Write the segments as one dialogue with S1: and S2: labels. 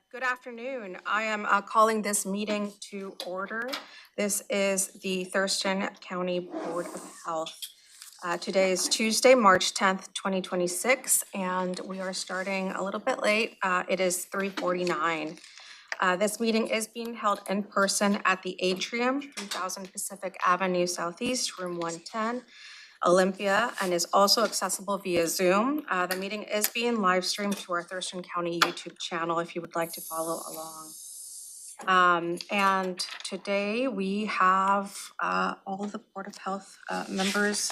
S1: Good afternoon. I am calling this meeting to order. This is the Thurston County Board of Health. Today is Tuesday, March 10th, 2026, and we are starting a little bit late. It is 3:49. This meeting is being held in person at the Atrium, 3000 Pacific Avenue Southeast, room 110. Olympia, and is also accessible via Zoom. The meeting is being live streamed to our Thurston County YouTube channel if you would like to follow along. And today we have all of the Board of Health members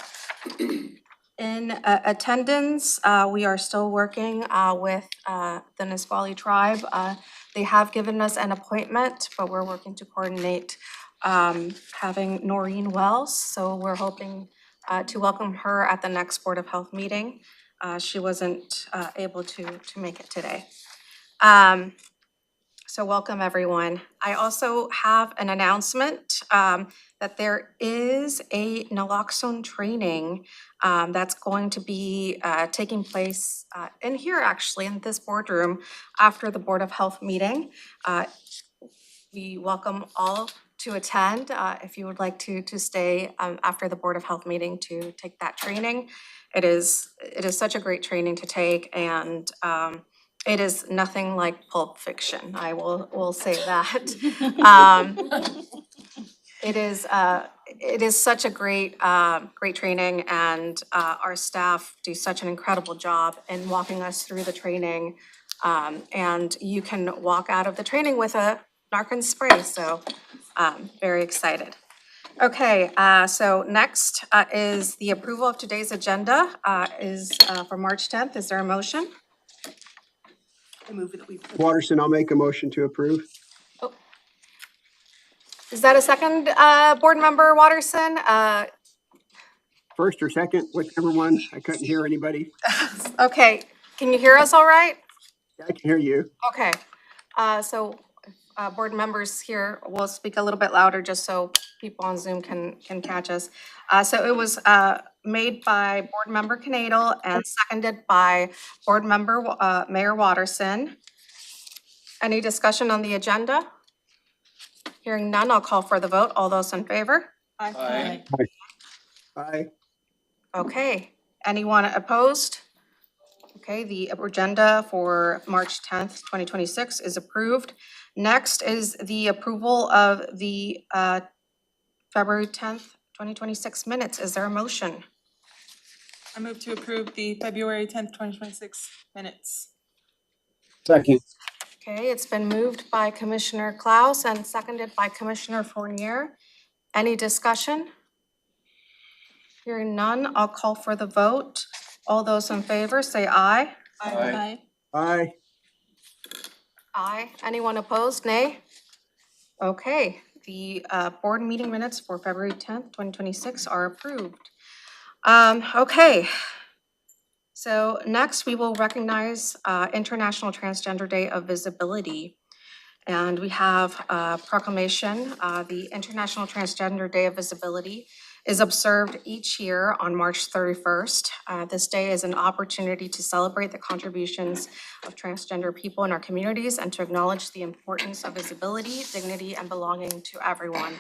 S1: in attendance. We are still working with the Nisqually tribe. They have given us an appointment, but we're working to coordinate having Noreen Wells. So we're hoping to welcome her at the next Board of Health meeting. She wasn't able to make it today. So welcome, everyone. I also have an announcement that there is a naloxone training that's going to be taking place in here, actually, in this boardroom after the Board of Health meeting. We welcome all to attend if you would like to stay after the Board of Health meeting to take that training. It is such a great training to take, and it is nothing like Pulp Fiction. I will say that. It is such a great training, and our staff do such an incredible job in walking us through the training. And you can walk out of the training with a Narcan spray, so very excited. Okay, so next is the approval of today's agenda is for March 10th. Is there a motion?
S2: I move that we.
S3: Watterson, I'll make a motion to approve.
S1: Oh. Is that a second, Board Member Watterson?
S3: First or second, whichever one. I couldn't hear anybody.
S1: Okay, can you hear us all right?
S3: Yeah, I can hear you.
S1: Okay, so board members here will speak a little bit louder just so people on Zoom can catch us. So it was made by Board Member Canadal and seconded by Board Member Mayor Watterson. Any discussion on the agenda? Hearing none, I'll call for the vote. All those in favor?
S2: Aye.
S3: Aye.
S1: Okay, anyone opposed? Okay, the agenda for March 10th, 2026 is approved. Next is the approval of the February 10th, 2026 minutes. Is there a motion?
S2: I move to approve the February 10th, 2026 minutes.
S3: Second.
S1: Okay, it's been moved by Commissioner Klaus and seconded by Commissioner Fournier. Any discussion? Hearing none, I'll call for the vote. All those in favor say aye.
S2: Aye.
S3: Aye.
S1: Aye. Anyone opposed? Nay? Okay, the board meeting minutes for February 10th, 2026 are approved. Okay. So next we will recognize International Transgender Day of Visibility. And we have a proclamation. The International Transgender Day of Visibility is observed each year on March 31st. This day is an opportunity to celebrate the contributions of transgender people in our communities and to acknowledge the importance of visibility, dignity, and belonging to everyone.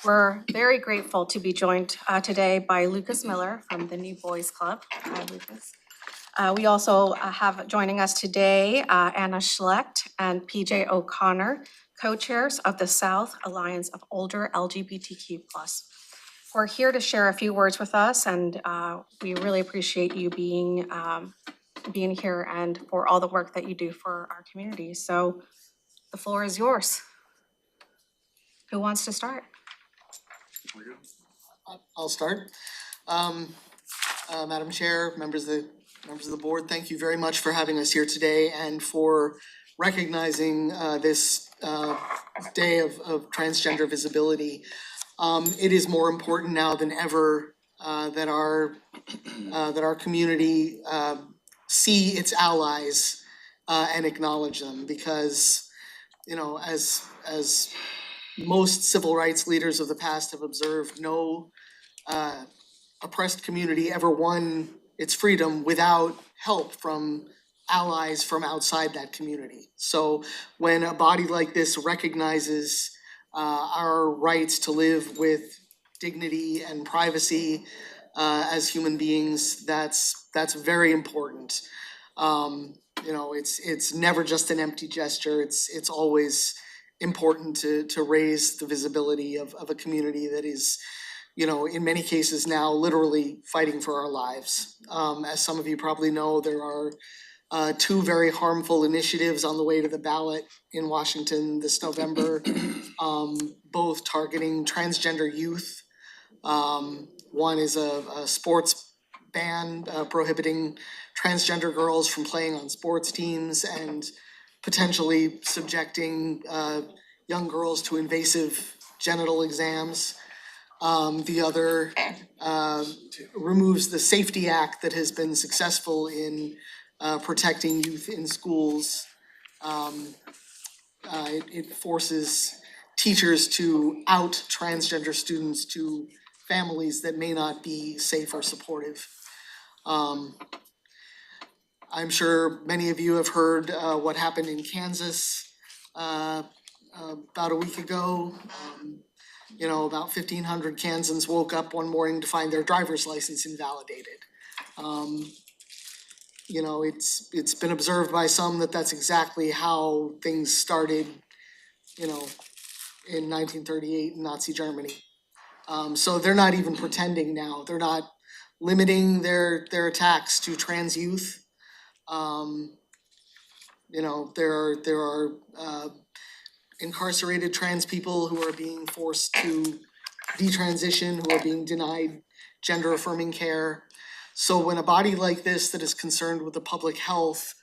S1: We're very grateful to be joined today by Lucas Miller from the New Boys Club. Hi, Lucas. We also have joining us today Anna Schlecht and PJ O'Connor, co-chairs of the South Alliance of Older LGBTQ+. We're here to share a few words with us, and we really appreciate you being here and for all the work that you do for our community. So the floor is yours. Who wants to start?
S4: I'll start. Madam Chair, members of the board, thank you very much for having us here today and for recognizing this day of transgender visibility. It is more important now than ever that our community see its allies and acknowledge them, because, you know, as most civil rights leaders of the past have observed, no oppressed community ever won its freedom without help from allies from outside that community. So when a body like this recognizes our rights to live with dignity and privacy as human beings, that's very important. You know, it's never just an empty gesture. It's always important to raise the visibility of a community that is, you know, in many cases now literally fighting for our lives. As some of you probably know, there are two very harmful initiatives on the way to the ballot in Washington this November, both targeting transgender youth. One is a sports ban prohibiting transgender girls from playing on sports teams and potentially subjecting young girls to invasive genital exams. The other removes the Safety Act that has been successful in protecting youth in schools. It forces teachers to out transgender students to families that may not be safe or supportive. I'm sure many of you have heard what happened in Kansas about a week ago. You know, about 1,500 Kansans woke up one morning to find their driver's license invalidated. You know, it's been observed by some that that's exactly how things started, you know, in 1938 in Nazi Germany. So they're not even pretending now. They're not limiting their attacks to trans youth. You know, there are incarcerated trans people who are being forced to detransition, who are being denied gender affirming care. So when a body like this that is concerned with the public health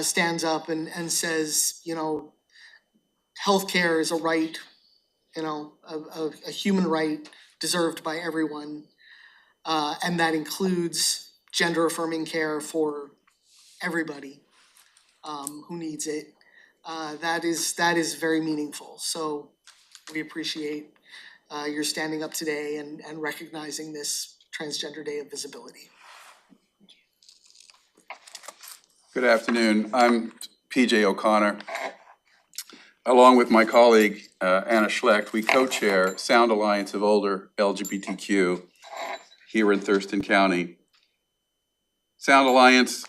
S4: stands up and says, you know, healthcare is a right, you know, a human right deserved by everyone, and that includes gender affirming care for everybody who needs it, that is very meaningful. So we appreciate your standing up today and recognizing this Transgender Day of Visibility.
S5: Good afternoon. I'm PJ O'Connor. Along with my colleague, Anna Schlecht, we co-chair Sound Alliance of Older LGBTQ here in Thurston County. Sound Alliance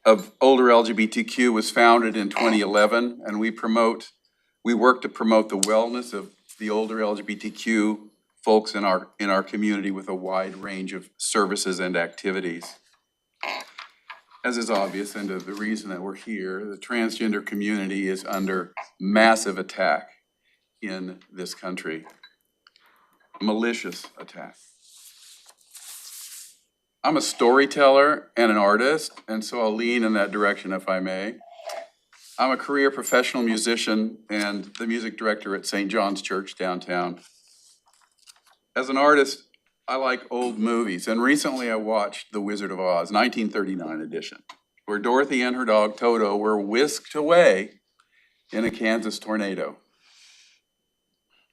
S5: of Older LGBTQ was founded in 2011, and we work to promote the wellness of the older LGBTQ folks in our community with a wide range of services and activities. As is obvious, and the reason that we're here, the transgender community is under massive attack in this country. Malicious attack. I'm a storyteller and an artist, and so I'll lean in that direction if I may. I'm a career professional musician and the music director at St. John's Church downtown. As an artist, I like old movies, and recently I watched The Wizard of Oz, 1939 edition, where Dorothy and her dog Toto were whisked away in a Kansas tornado.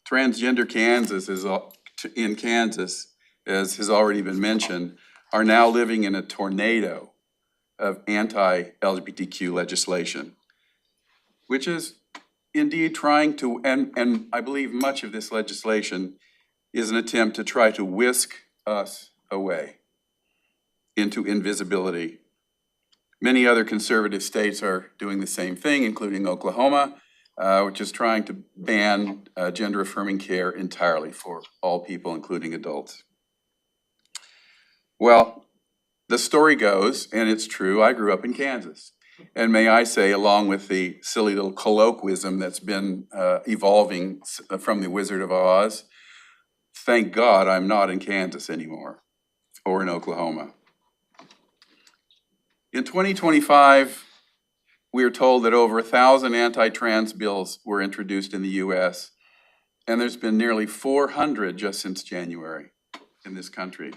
S5: Transgender Kansas in Kansas, as has already been mentioned, are now living in a tornado of anti-LGBTQ legislation, which is indeed trying to, and I believe much of this legislation is an attempt to try to whisk us away into invisibility. Many other conservative states are doing the same thing, including Oklahoma, which is trying to ban gender-affirming care entirely for all people, including adults. Well, the story goes, and it's true, I grew up in Kansas. And may I say, along with the silly little colloquialism that's been evolving from the Wizard of Oz, thank God I'm not in Kansas anymore, or in Oklahoma. In 2025, we are told that over 1,000 anti-trans bills were introduced in the US, and there's been nearly 400 just since January in this country.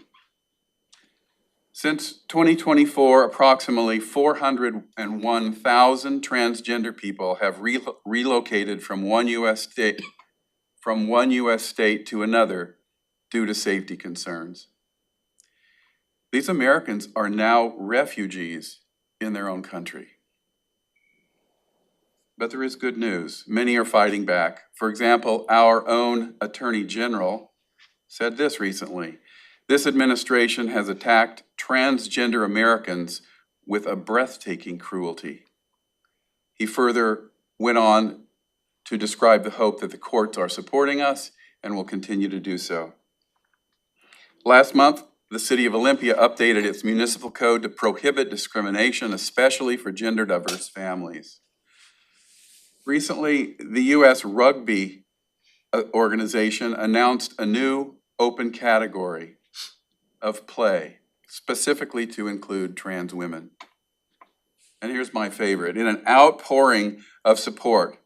S5: Since 2024, approximately 401,000 transgender people have relocated from one US state to another due to safety concerns. These Americans are now refugees in their own country. but there is good news. Many are fighting back. For example, our own Attorney General said this recently: "This administration has attacked transgender Americans with a breathtaking cruelty." He further went on to describe the hope that the courts are supporting us and will continue to do so. Last month, the City of Olympia updated its municipal code to prohibit discrimination, especially for gender-diverse families. Recently, the U.S. Rugby organization announced a new open category of play, specifically to include trans women. And here's my favorite. In an outpouring of support,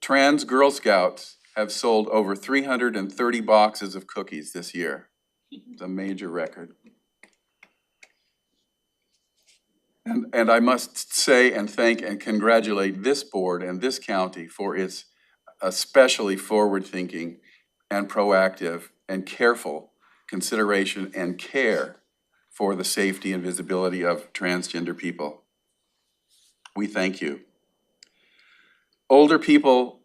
S5: trans Girl Scouts have sold over 330 boxes of cookies this year. It's a major record. And I must say and thank and congratulate this board and this county for its especially forward-thinking and proactive and careful consideration and care for the safety and visibility of transgender people. We thank you. Older people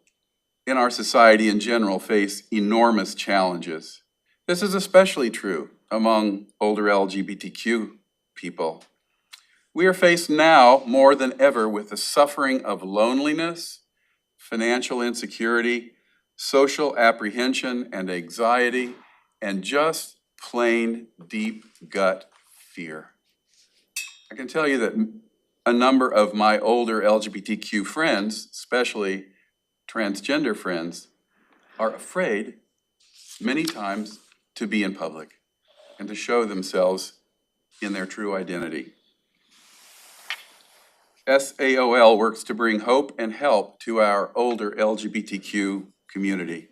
S5: in our society in general face enormous challenges. This is especially true among older LGBTQ people. We are faced now more than ever with the suffering of loneliness, financial insecurity, social apprehension and anxiety, and just plain deep gut fear. I can tell you that a number of my older LGBTQ friends, especially transgender friends, are afraid many times to be in public and to show themselves in their true identity. SAOL works to bring hope and help to our older LGBTQ community.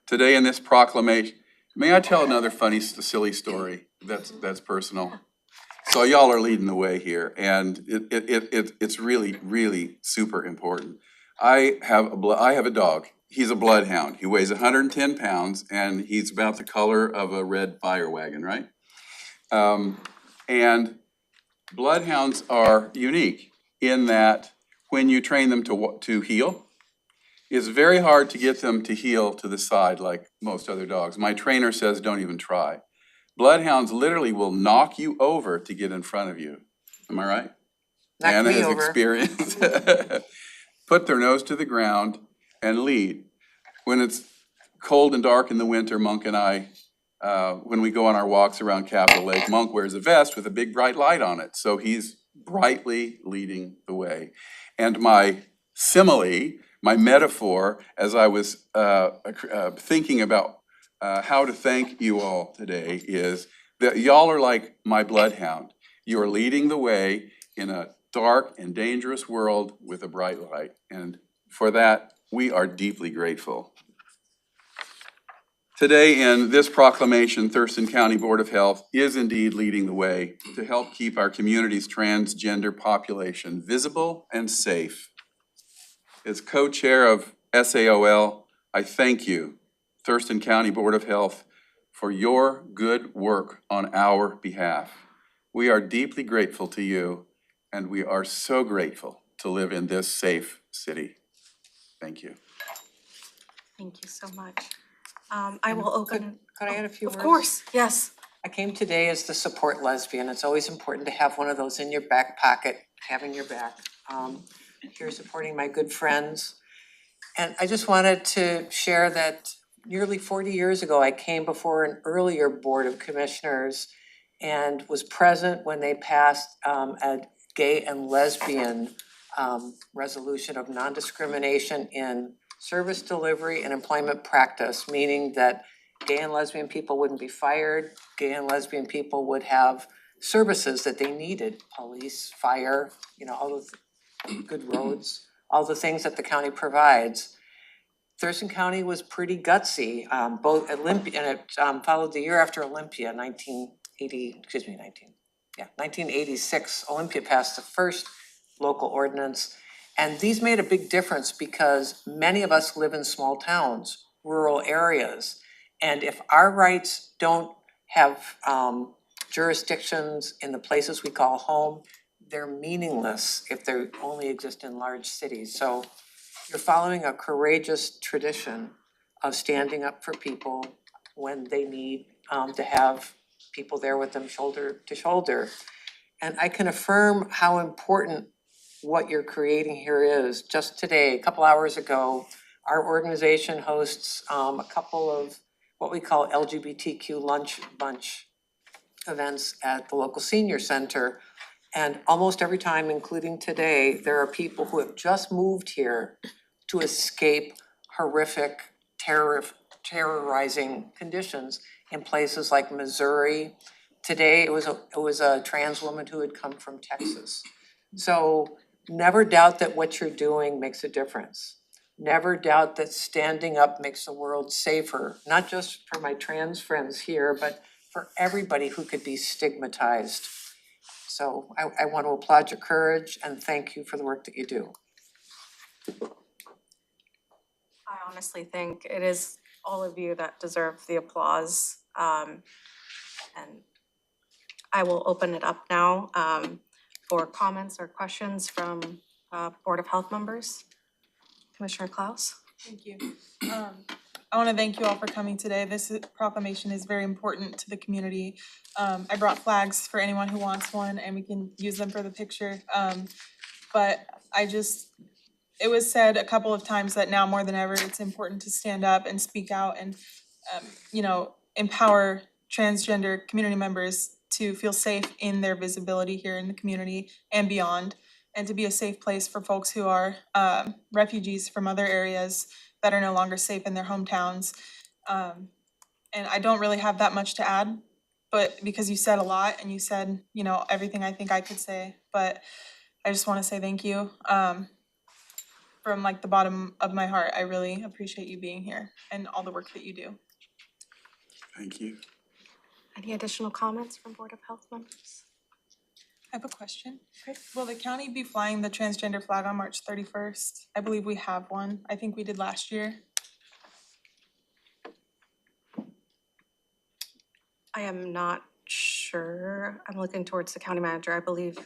S5: Today in this proclamation, may I tell another funny, silly story that's personal? So y'all are leading the way here, and it's really, really super important. I have a dog. He's a bloodhound. He weighs 110 pounds, and he's about the color of a red fire wagon, right? And bloodhounds are unique in that when you train them to heel, it's very hard to get them to heel to the side like most other dogs. My trainer says don't even try. Bloodhounds literally will knock you over to get in front of you. Am I right?
S6: Knock
S5: Anna
S6: me
S5: has
S6: over.
S5: experience. Put their nose to the ground and lead. When it's cold and dark in the winter, Monk and I, when we go on our walks around Capitol Lake, Monk wears a vest with a big bright light on it. So he's brightly leading the way. And my simile, my metaphor, as I was thinking about how to thank you all today, is that y'all are like my bloodhound. You are leading the way in a dark and dangerous world with a bright light. And for that, we are deeply grateful. Today in this proclamation, Thurston County Board of Health is indeed leading the way to help keep our community's transgender population visible and safe. As co-chair of SAOL, I thank you, Thurston County Board of Health, for your good work on our behalf. We are deeply grateful to you, and we are so grateful to live in this safe city. Thank you.
S1: Thank you so much. I will open.
S6: Could I add a few words?
S1: Of course, yes.
S6: I came today as the support lesbian. It's always important to have one of those in your back pocket, having your back. Here supporting my good friends. And I just wanted to share that nearly 40 years ago, I came before an earlier Board of Commissioners and was present when they passed a gay and lesbian resolution of non-discrimination in service delivery and employment practice, meaning that gay and lesbian people wouldn't be fired, gay and lesbian people would have services that they needed, police, fire, all those good roads, all the things that the county provides. Thurston County was pretty gutsy, both Olympia, and it followed the year after Olympia, 1986, Olympia passed the first local ordinance. And these made a big difference because many of us live in small towns, rural areas. And if our rights don't have jurisdictions in the places we call home, they're meaningless if they only exist in large cities. So you're following a courageous tradition of standing up for people when they need to have people there with them shoulder to shoulder. And I can affirm how important what you're creating here is. Just today, a couple hours ago, our organization hosts a couple of what we call LGBTQ lunch bunch events at the local senior center. And almost every time, including today, there are people who have just moved here to escape horrific terrorizing conditions in places like Missouri. Today, it was a trans woman who had come from Texas. So never doubt that what you're doing makes a difference. Never doubt that standing up makes the world safer, not just for my trans friends here, but for everybody who could be stigmatized. So I want to applaud your courage and thank you for the work that you do.
S1: I honestly think it is all of you that deserve the applause. And I will open it up now for comments or questions from Board of Health members. Commissioner Klaus?
S2: Thank you. I want to thank you all for coming today. This proclamation is very important to the community. I brought flags for anyone who wants one and we can use them for the picture. But it was said a couple of times that now more than ever, it's important to stand up and speak out and, empower transgender community members to feel safe in their visibility here in the community and beyond, and to be a safe place for folks who are refugees from other areas that are no longer safe in their hometowns. And I don't really have that much to add, but because you said a lot and you said, everything I think I could say, but I just want to say thank you. From like the bottom of my heart, I really appreciate you being here and all the work that you do.
S5: Thank you.
S1: Any additional comments from Board of Health members?
S2: I have a question. Will the county be flying the transgender flag on March 31st? I believe we have one. I think we did last year.
S1: I am not sure. I'm looking towards the county manager, I believe.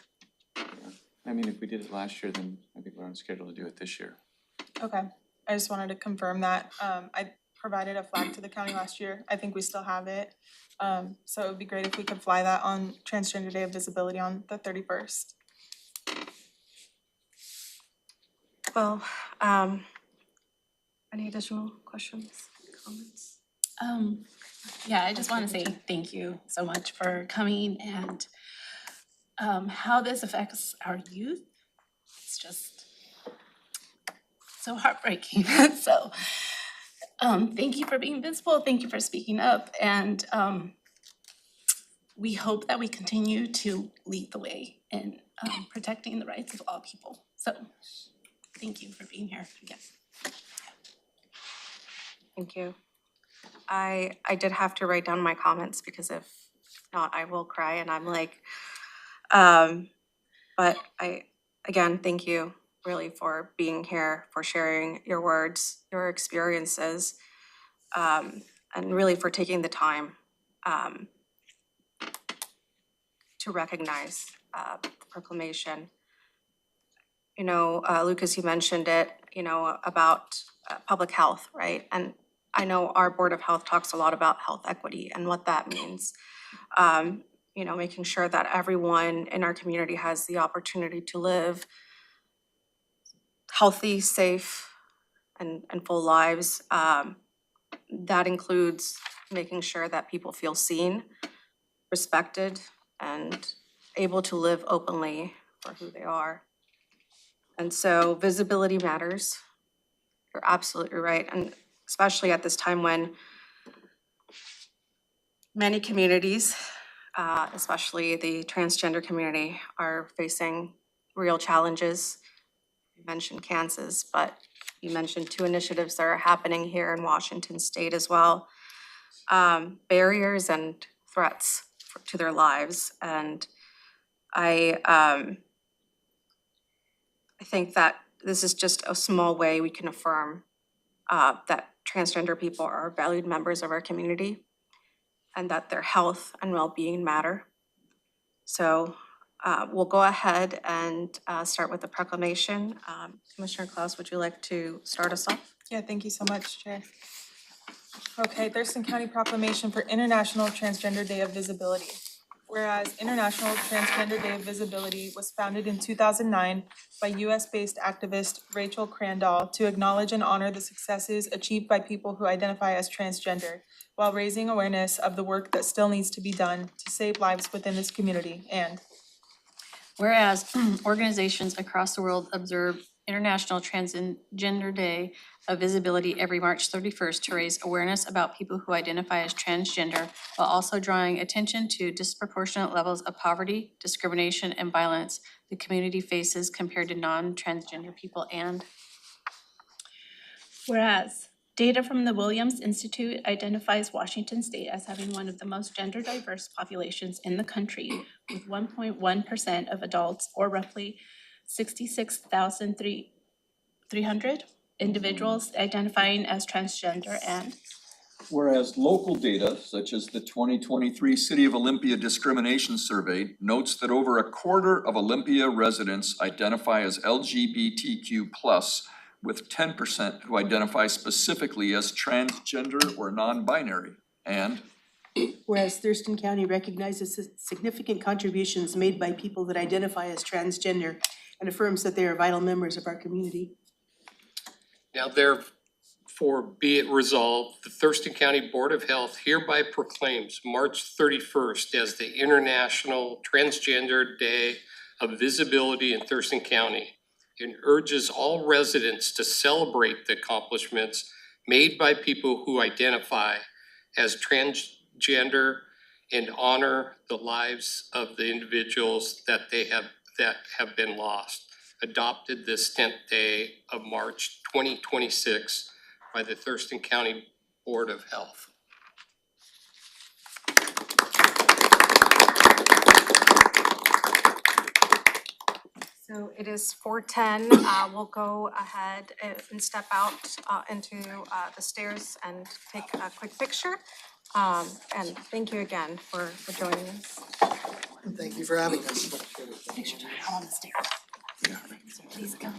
S7: I mean, if we did it last year, then I think we're on schedule to do it this year.
S2: Okay, I just wanted to confirm that. I provided a flag to the county last year. I think we still have it. So it would be great if we could fly that on Transgender Day of Visibility on the 31st.
S1: Well, any additional questions, comments?
S8: Yeah, I just want to say thank you so much for coming and how this affects our youth. It's just so heartbreaking. So thank you for being visible. Thank you for speaking up. And we hope that we continue to lead the way in protecting the rights of all people. So thank you for being here again.
S1: Thank you. I did have to write down my comments because if not, I will cry and I'm like, but again, thank you really for being here, for sharing your words, your experiences, and really for taking the time to recognize the proclamation. Lucas, you mentioned it, about public health, right? And I know our Board of Health talks a lot about health equity and what that means. Making sure that everyone in our community has the opportunity to live healthy, safe, and full lives. That includes making sure that people feel seen, respected, and able to live openly for who they are. And so visibility matters. You're absolutely right. And especially at this time when many communities, especially the transgender community, are facing real challenges. You mentioned Kansas, but you mentioned 2 initiatives that are happening here in Washington State as well. Barriers and threats to their lives. And I think that this is just a small way we can affirm that transgender people are valued members of our community and that their health and well-being matter. So we'll go ahead and start with the proclamation. Commissioner Klaus, would you like to start us off?
S2: Yeah, thank you so much, Chair. Okay, Thurston County Proclamation for International Transgender Day of Visibility. Whereas International Transgender Day of Visibility was founded in 2009 by US-based activist Rachel Crandall to acknowledge and honor the successes achieved by people who identify as transgender, while raising awareness of the work that still needs to be done to save lives within this community. And
S9: whereas organizations across the world observe International Transgender Day of Visibility every March 31st to raise awareness about people who identify as transgender, while also drawing attention to disproportionate levels of poverty, discrimination, and violence the community faces compared to non-transgender people. And
S8: Whereas data from the Williams Institute identifies Washington State as having one of the most gender diverse populations in the country, with 1.1% of adults, or roughly 66,300 individuals identifying as transgender. And
S10: whereas local data, such as the 2023 City of Olympia Discrimination Survey, notes that over a quarter of Olympia residents identify as LGBTQ+, with 10% who identify specifically as transgender or non-binary. And
S11: whereas Thurston County recognizes the significant contributions made by people that identify as transgender and affirms that they are vital members of our community.
S12: Now therefore be it resolved, the Thurston County Board of Health hereby proclaims March 31st as the International Transgender Day of Visibility in Thurston County, and urges all residents to celebrate the accomplishments made by people who identify as transgender and honor the lives of the individuals that have been lost. Adopted this 10th day of March 2026 by the Thurston County Board of Health.
S1: So it is 4:10. We'll go ahead and step out into the stairs and take a quick picture. And thank you again for joining us.
S4: Thank you for having us.
S8: make sure to out on the stairs. So please come.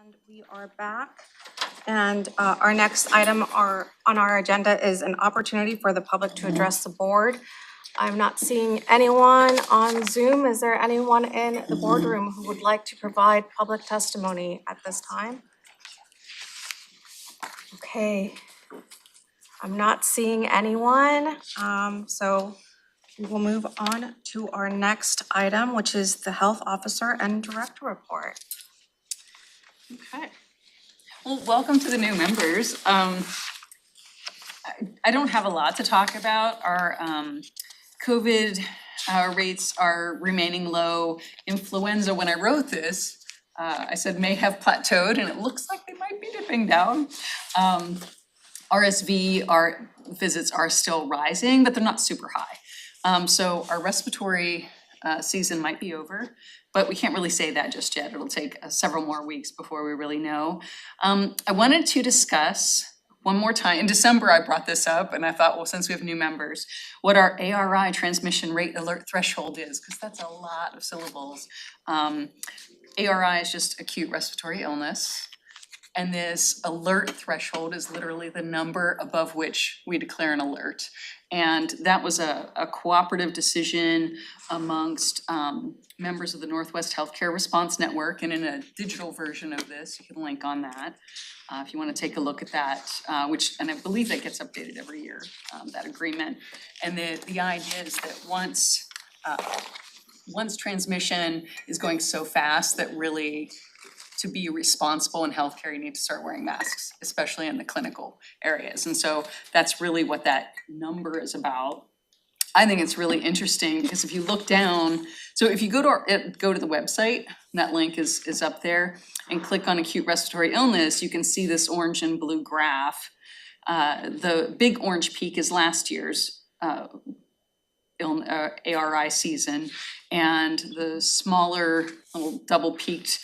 S1: And we are back. And our next item on our agenda is an opportunity for the public to address the board. I'm not seeing anyone on Zoom. Is there anyone in the boardroom who would like to provide public testimony at this time? Okay. I'm not seeing anyone, so we will move on to our next item, which is the health officer and director report.
S13: Okay. Well, welcome to the new members. I don't have a lot to talk about. Our COVID rates are remaining low. Influenza, when I wrote this, I said may have plateaued, and it looks like they might be dipping down. RSV, our visits are still rising, but they're not super high. So our respiratory season might be over, but we can't really say that just yet. It'll take several more weeks before we really know. I wanted to discuss one more time. In December, I brought this up and I thought, well, since we have new members, what our ARI transmission rate alert threshold is, because that's a lot of syllables. ARI is just acute respiratory illness. And this alert threshold is literally the number above which we declare an alert. And that was a cooperative decision amongst members of the Northwest Healthcare Response Network. And in a digital version of this, you can link on that if you want to take a look at that, and I believe that gets updated every year, that agreement. And the idea is that once transmission is going so fast that really to be responsible in healthcare, you need to start wearing masks, especially in the clinical areas. And so that's really what that number is about. I think it's really interesting because if you look down, so if you go to the website, that link is up there, and click on acute respiratory illness, you can see this orange and blue graph. The big orange peak is last year's ARI season, and the smaller little double peaked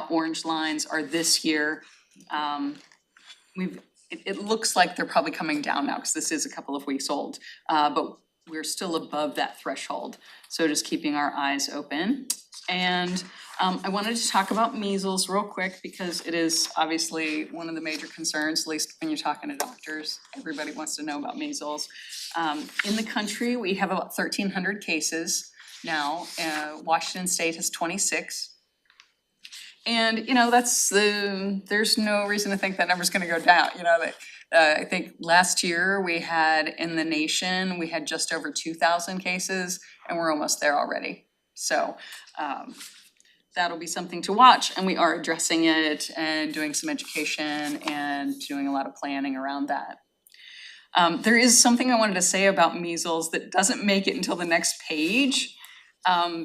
S13: orange lines are this year. It looks like they're probably coming down now because this is a couple of weeks old, but we're still above that threshold. So just keeping our eyes open. And I wanted to talk about measles real quick because it is obviously one of the major concerns, at least when you're talking to doctors. Everybody wants to know about measles. In the country, we have about 1,300 cases now. Washington State has 26. And, there's no reason to think that number's gonna go down, I think last year we had in the nation, we had just over 2,000 cases and we're almost there already. So, that'll be something to watch, and we are addressing it and doing some education and doing a lot of planning around that. There is something I wanted to say about measles that doesn't make it until the next page.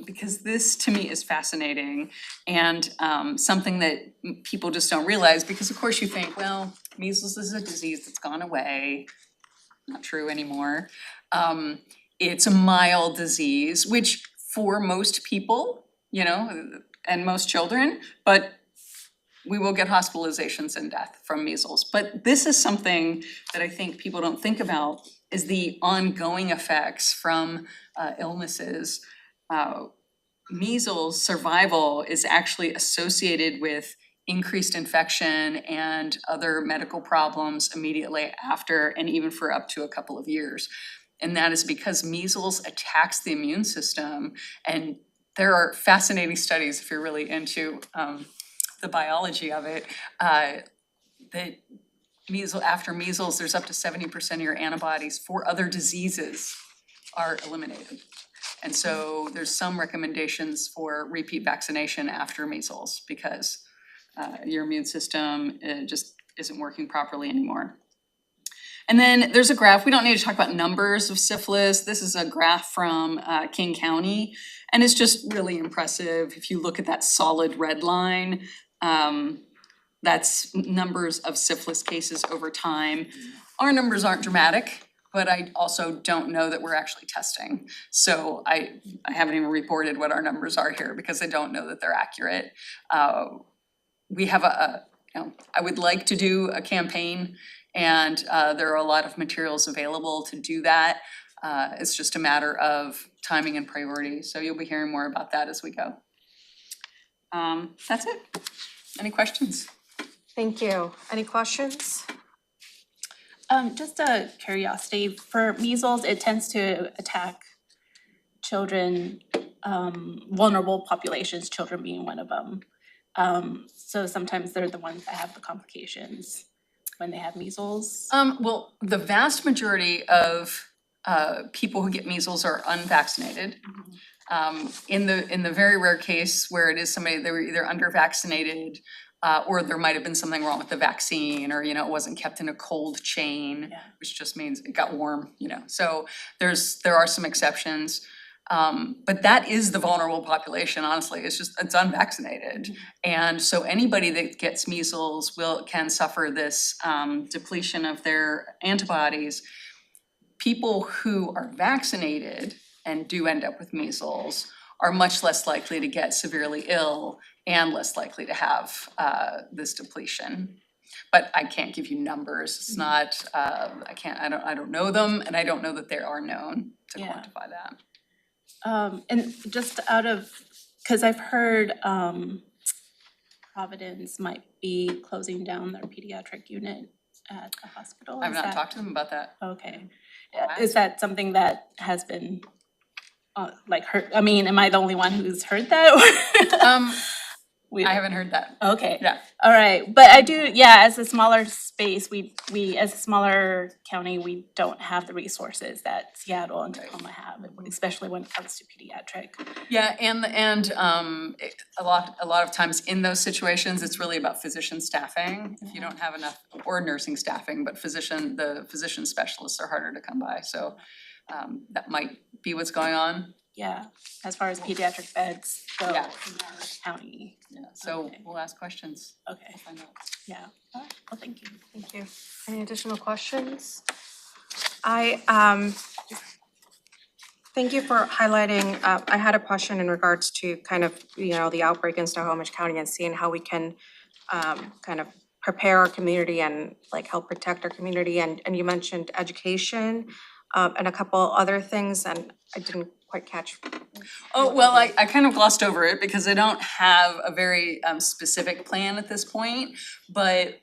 S13: Because this to me is fascinating and something that people just don't realize, because of course you think, well, measles is a disease that's gone away. Not true anymore. It's a mild disease, which for most people, and most children, but we will get hospitalizations and death from measles. But this is something that I think people don't think about, is the ongoing effects from illnesses. Measles survival is actually associated with increased infection and other medical problems immediately after, and even for up to a couple of years. And that is because measles attacks the immune system. And there are fascinating studies, if you're really into the biology of it, that after measles, there's up to 70% of your antibodies for other diseases are eliminated. And so there's some recommendations for repeat vaccination after measles because your immune system just isn't working properly anymore. And then there's a graph. We don't need to talk about numbers of syphilis. This is a graph from King County, and it's just really impressive. If you look at that solid red line, that's numbers of syphilis cases over time. Our numbers aren't dramatic, but I also don't know that we're actually testing. So I haven't even reported what our numbers are here because I don't know that they're accurate. We have I would like to do a campaign, and there are a lot of materials available to do that. It's just a matter of timing and priority. So you'll be hearing more about that as we go. That's it. Any questions?
S1: Thank you. Any questions?
S8: Just a curiosity, for measles, it tends to attack children, vulnerable populations, children being one of them. So sometimes they're the ones that have the complications when they have measles.
S13: Well, the vast majority of people who get measles are unvaccinated. In the very rare case where it is somebody, they were either under-vaccinated, or there might have been something wrong with the vaccine, or, you know, it wasn't kept in a cold chain,
S8: Yeah.
S13: which just means it got warm, you know. So there are some exceptions. But that is the vulnerable population, honestly, it's unvaccinated. And so anybody that gets measles can suffer this depletion of their antibodies. People who are vaccinated and do end up with measles are much less likely to get severely ill and less likely to have this depletion. But I can't give you numbers, it's not, I don't know them, and I don't know that they are known to
S8: Yeah.
S13: quantify that.
S8: And just cause I've heard, Providence might be closing down their pediatric unit at the hospital.
S13: I've
S8: Is
S13: not
S8: that-
S13: talked to them about that.
S8: Okay.
S13: I'll
S8: Is that something that has been, like, heard, I mean, am I the only one who's heard that? We-
S13: I haven't heard that.
S8: Okay.
S13: Yeah.
S8: All right, but I do, yeah, as a smaller space, we, as a smaller county, we don't have the resources that Seattle and Tacoma have, especially when it comes to pediatric.
S13: Yeah, and a lot of times in those situations, it's really about physician staffing. If you don't have enough, or nursing staffing, but the physician specialists are harder to come by, so that might be what's going on.
S8: Yeah, as far as pediatric beds go in
S13: Yeah.
S8: our county.
S13: Yeah, so
S8: Okay.
S13: we'll ask questions.
S8: Okay,
S13: We'll find out.
S8: yeah. Well, thank you.
S1: Thank you. Any additional questions? I, thank you for highlighting, I had a question in regards to kind of, you know, the outbreak in Snohomish County and seeing how we can kind of prepare our community and like help protect our community, and you mentioned education and a couple other things, and I didn't quite catch.
S13: Oh, well, I kind of glossed over it because I don't have a very specific plan at this point, but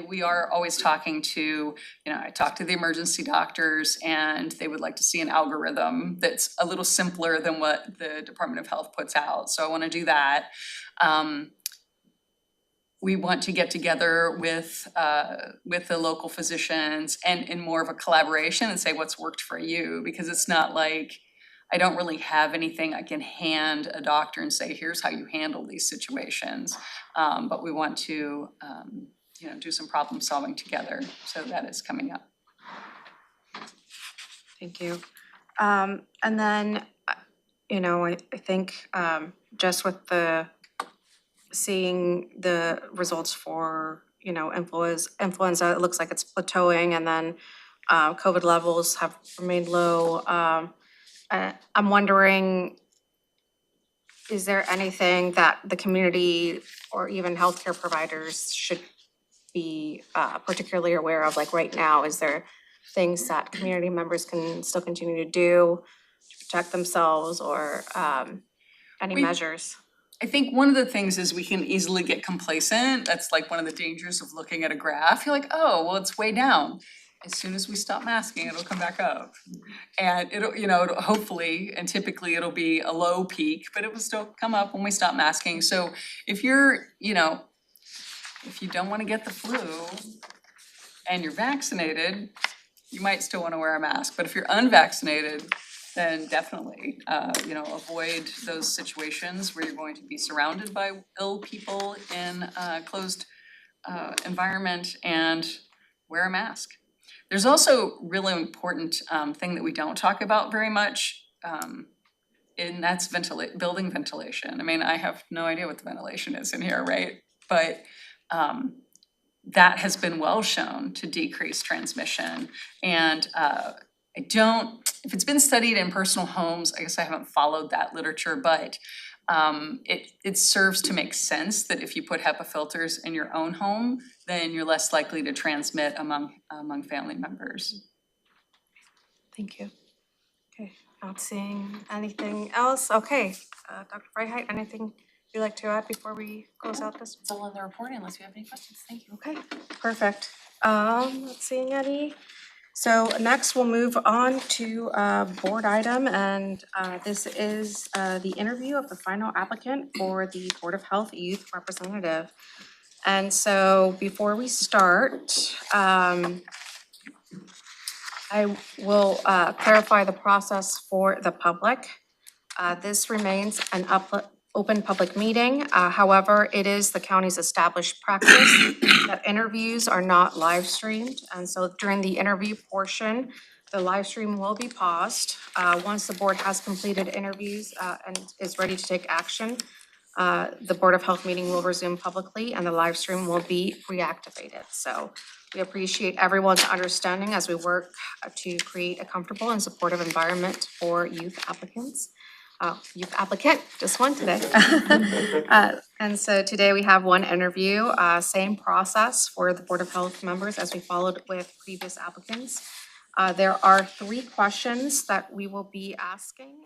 S13: we are always talking to, you know, I talk to the emergency doctors and they would like to see an algorithm that's a little simpler than what the Department of Health puts out, so I wanna do that. We want to get together with the local physicians and in more of a collaboration and say what's worked for you, because it's not like I don't really have anything I can hand a doctor and say, here's how you handle these situations. But we want to, you know, do some problem solving together, so that is coming up.
S1: Thank you. And then, you know, I think just with seeing the results for, you know, influenza, it looks like it's plateauing, and then COVID levels have remained low. I'm wondering, is there anything that the community or even healthcare providers should be particularly aware of, like right now? Is there things that community members can still continue to do to protect themselves, or any measures?
S13: I think one of the things is we can easily get complacent. That's like one of the dangers of looking at a graph. You're like, oh, well, it's way down. As soon as we stop masking, it'll come back up. And it'll, you know, hopefully, and typically it'll be a low peak, but it will still come up when we stop masking. So if you're, you know, if you don't wanna get the flu and you're vaccinated, you might still wanna wear a mask. But if you're unvaccinated, then definitely, you know, avoid those situations where you're going to be surrounded by ill people in a closed environment, and wear a mask. There's also really important thing that we don't talk about very much, and that's building ventilation. I mean, I have no idea what the ventilation is in here, right? But that has been well shown to decrease transmission. And if it's been studied in personal homes, I guess I haven't followed that literature, but it serves to make sense that if you put HEPA filters in your own home, then you're less likely to transmit among family members.
S1: Thank you. Okay, not seeing anything else. Okay, Dr. Freiheit, anything you like to add before we close out this?
S8: It's all in the report unless you have any questions. Thank you.
S1: Okay, perfect. Let's see, Nettie. So next we'll move on to board item, and this is the interview of the final applicant for the Board of Health Youth Representative. And so before we start, I will clarify the process for the public. This remains an open public meeting. However, it is the county's established practice that interviews are not live streamed. And so during the interview portion, the live stream will be paused. Once the board has completed interviews and is ready to take action, the Board of Health meeting will resume publicly and the live stream will be reactivated. So we appreciate everyone's understanding as we work to create a comfortable and supportive environment for youth applicants. Youth applicant, just one today. And so today we have one interview, same process for the Board of Health members as we followed with previous applicants. There are 3 questions that we will be asking.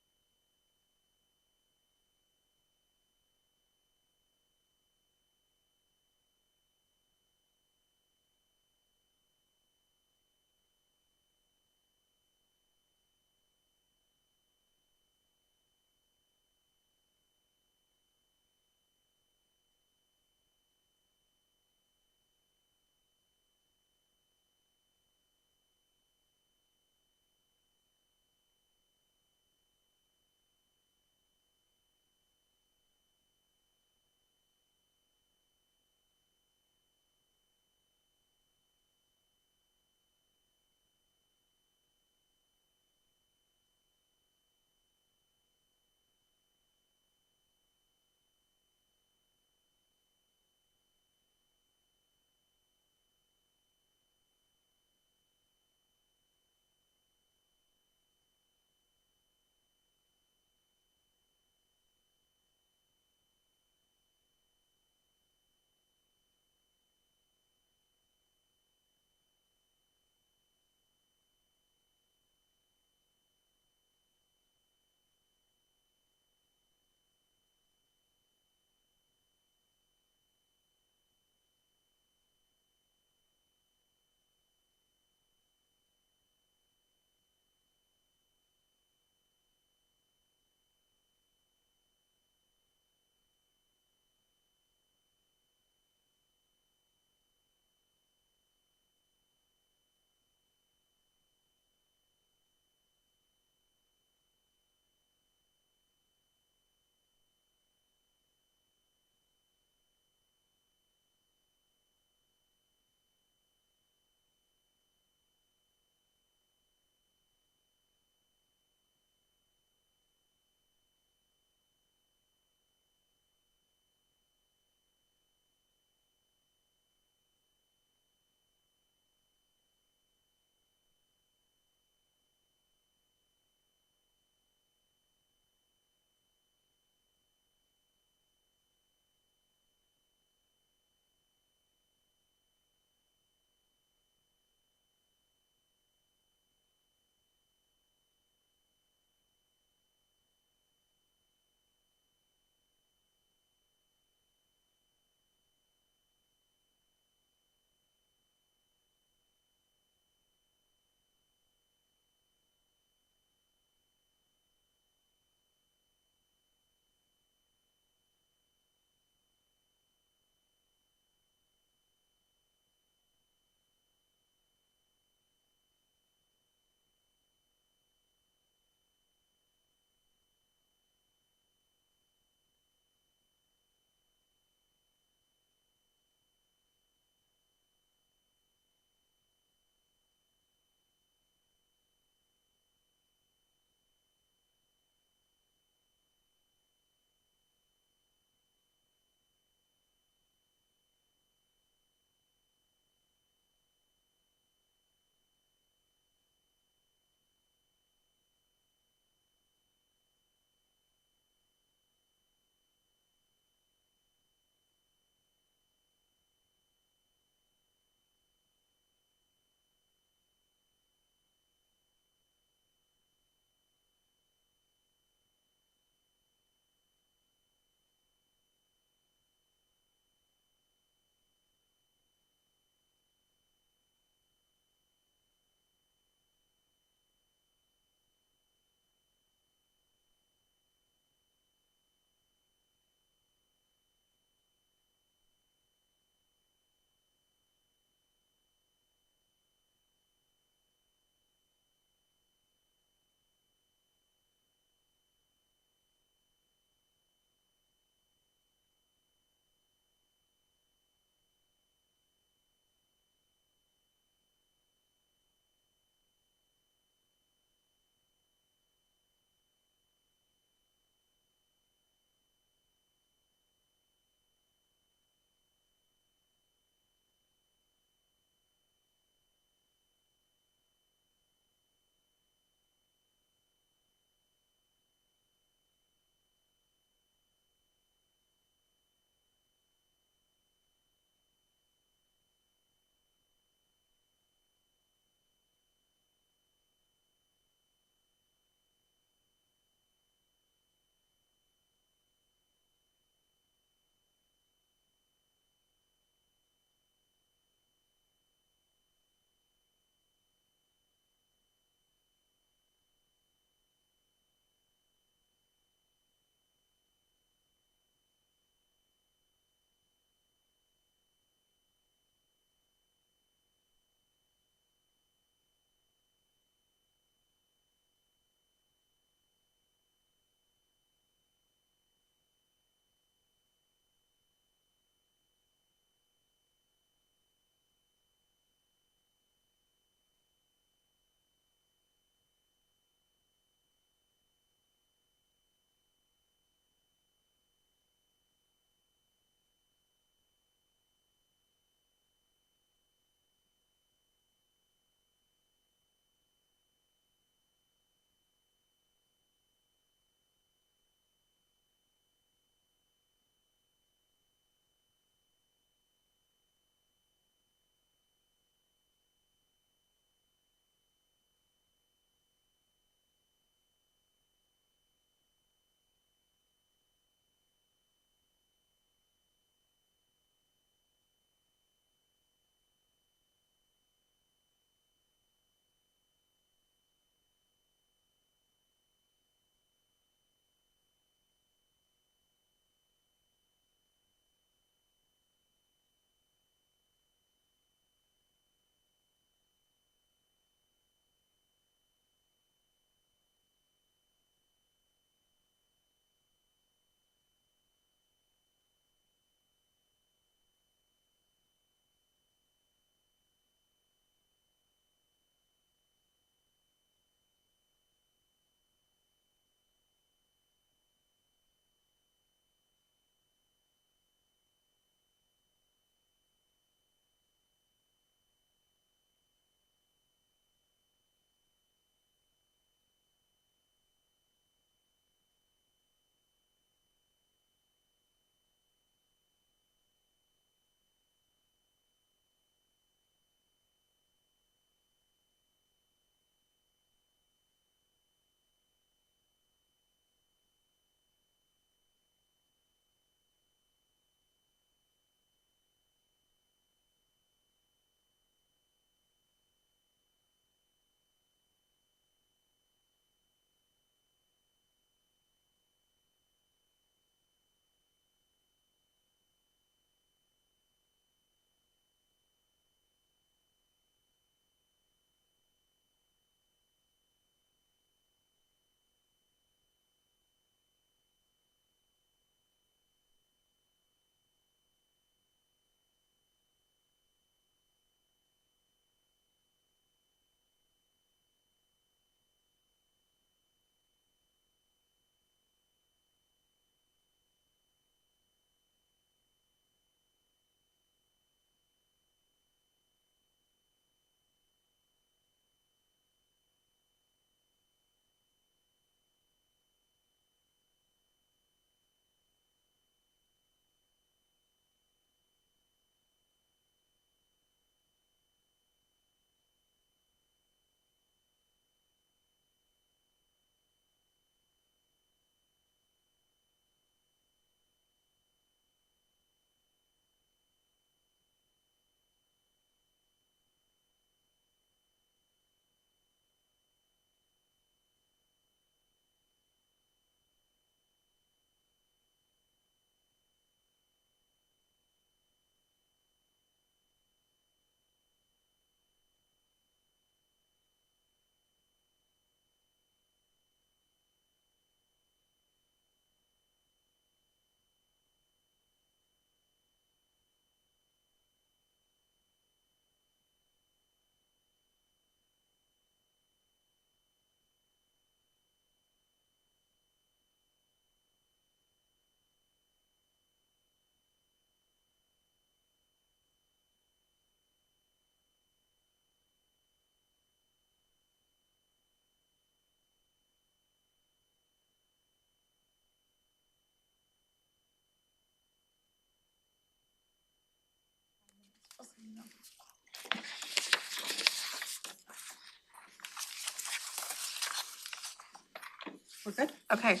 S1: We're good? Okay,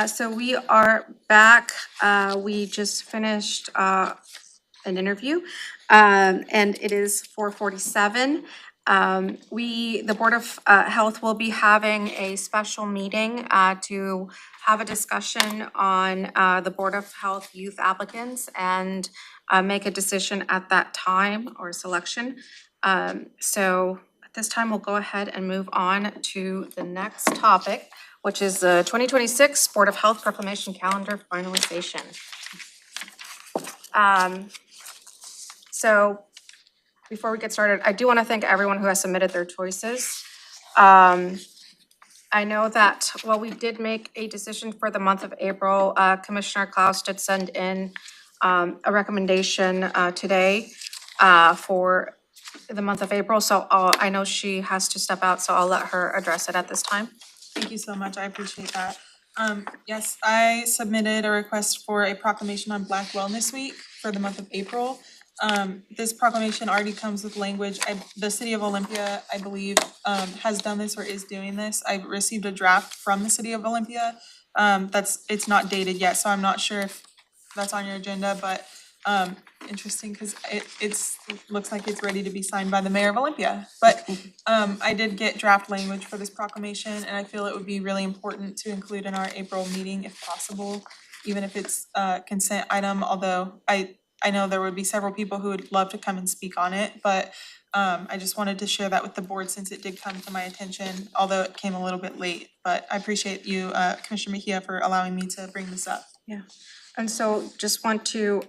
S1: so we are back. We just finished an interview, and it is 4:47. The Board of Health will be having a special meeting to have a discussion on the Board of Health youth applicants and make a decision at that time or selection. So at this time, we'll go ahead and move on to the next topic, which is the 2026 Board of Health Proclamation Calendar finalization. So before we get started, I do want to thank everyone who has submitted their choices. I know that, well, we did make a decision for the month of April. Commissioner Klaus did send in a recommendation today for the month of April. So I know she has to step out, so I'll let her address it at this time.
S2: Thank you so much, I appreciate that. Yes, I submitted a request for a proclamation on Black Wellness Week for the month of April. This proclamation already comes with language. The city of Olympia, I believe, has done this or is doing this. I received a draft from the city of Olympia. It's not dated yet, so I'm not sure if that's on your agenda, but interesting, cause looks like it's ready to be signed by the mayor of Olympia. But I did get draft language for this proclamation, and I feel it would be really important to include in our April meeting if possible, even if it's a consent item, although I know there would be several people who would love to come and speak on it, but I just wanted to share that with the board since it did come to my attention, although it came a little bit late. But I appreciate you, Commissioner Mejia, for allowing me to bring this up.
S1: Yeah, and so just want to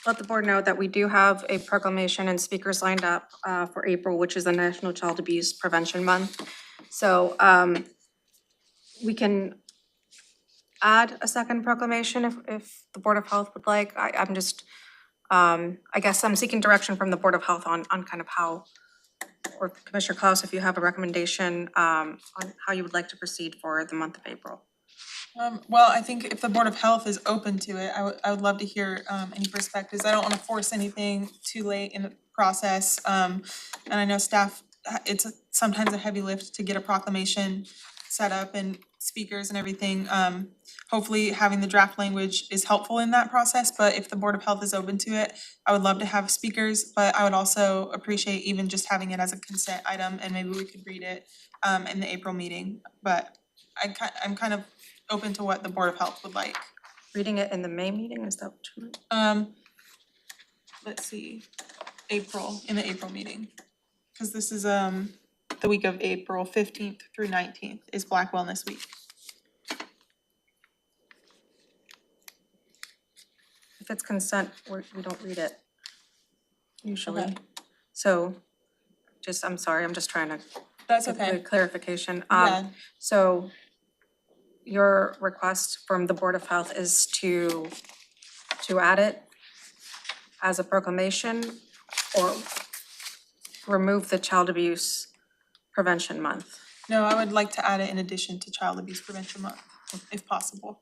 S1: let the board know that we do have a proclamation and speakers lined up for April, which is the National Child Abuse Prevention Month. So we can add a second proclamation if the Board of Health would like. I'm just, I guess I'm seeking direction from the Board of Health on kind of how, or Commissioner Klaus, if you have a recommendation on how you would like to proceed for the month of April.
S2: Well, I think if the Board of Health is open to it, I would love to hear any perspectives. I don't wanna force anything too late in the process. And I know staff, it's sometimes a heavy lift to get a proclamation set up and speakers and everything. Hopefully having the draft language is helpful in that process, but if the Board of Health is open to it, I would love to have speakers, but I would also appreciate even just having it as a consent item and maybe we could read it in the April meeting. But I'm kind of open to what the Board of Health would like.
S1: Reading it in the May meeting, is that what you meant?
S2: Let's see, in the April meeting. Cause this is the week of April 15th through 19th is Black Wellness Week.
S1: If it's consent, we don't read it usually.
S2: Okay.
S1: So I'm sorry, I'm just trying to
S2: That's
S1: get
S2: okay.
S1: the clarification.
S2: Yeah.
S1: So your request from the Board of Health is to add it as a proclamation or remove the Child Abuse Prevention Month?
S2: No, I would like to add it in addition to Child Abuse Prevention Month, if possible.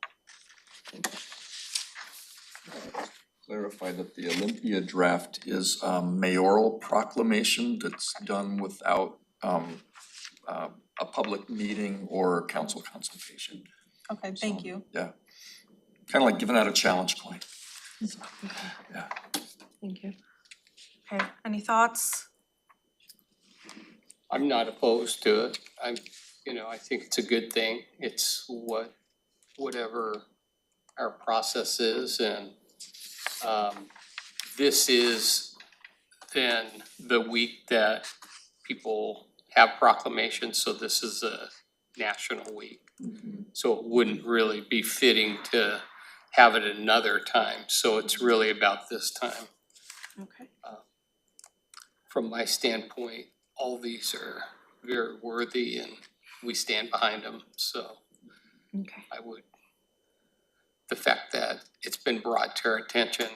S10: Clarify that the Olympia draft is a mayoral proclamation that's done without a public meeting or council consultation.
S2: Okay, thank you.
S10: Yeah, kind of like giving out a challenge coin. Yeah.
S1: Thank you. Okay, any thoughts?
S12: I'm not opposed to it. I think it's a good thing. It's whatever our process is, and this is then the week that people have proclamations, so this is a national week. So it wouldn't really be fitting to have it another time, so it's really about this time.
S1: Okay.
S12: From my standpoint, all these are very worthy and we stand behind them, so
S1: Okay.
S12: the fact that it's been brought to our attention,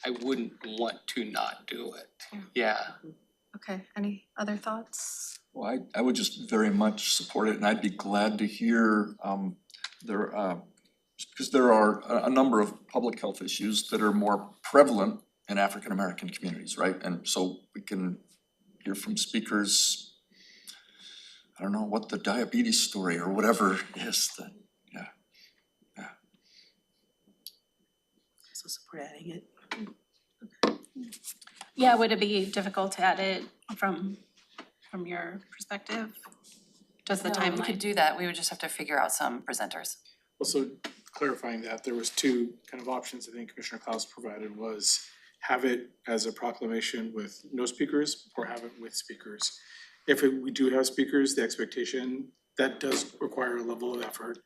S12: I wouldn't want to not do it. Yeah.
S1: Okay, any other thoughts?
S10: Well, I would just very much support it, and I'd be glad to hear because there are a number of public health issues that are more prevalent in African American communities, right? And so we can hear from speakers I don't know, what the diabetes story or whatever is that,
S11: So support adding it.
S8: Yeah, would it be difficult to add it from your perspective? Just the
S14: No, we could
S8: timeline?
S14: do that, we would just have to figure out some presenters.
S15: Also clarifying that, there was two kind of options I think Commissioner Klaus provided was have it as a proclamation with no speakers or have it with speakers. If we do have speakers, the expectation, that does require a level of effort.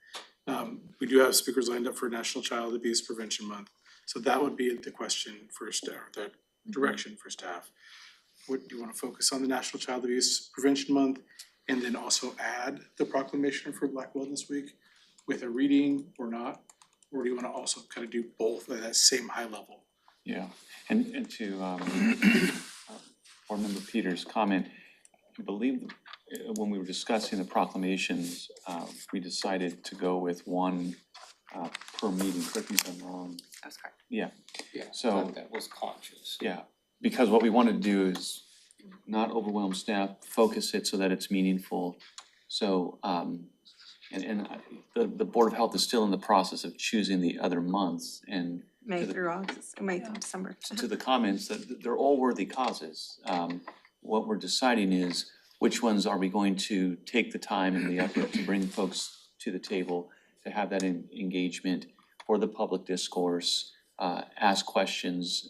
S15: We do have speakers lined up for National Child Abuse Prevention Month. So that would be the question for staff, the direction for staff. What, do you wanna focus on the National Child Abuse Prevention Month and then also add the proclamation for Black Wellness Week with a reading or not? Or do you wanna also kind of do both at that same high level?
S7: Yeah, and to Board Member Peters' comment, I believe when we were discussing the proclamations, we decided to go with one per meeting, correct me if I'm wrong.
S14: That's correct.
S7: Yeah,
S12: Yeah,
S7: So-
S12: that was conscious.
S7: yeah, because what we want to do is not overwhelm staff, focus it so that it's meaningful. So, the Board of Health is still in the process of choosing the other months, and
S1: May through August, May through December.
S7: to the comments, that they're all worthy causes. What we're deciding is which ones are we going to take the time and the effort to bring folks to the table, to have that engagement for the public discourse, ask questions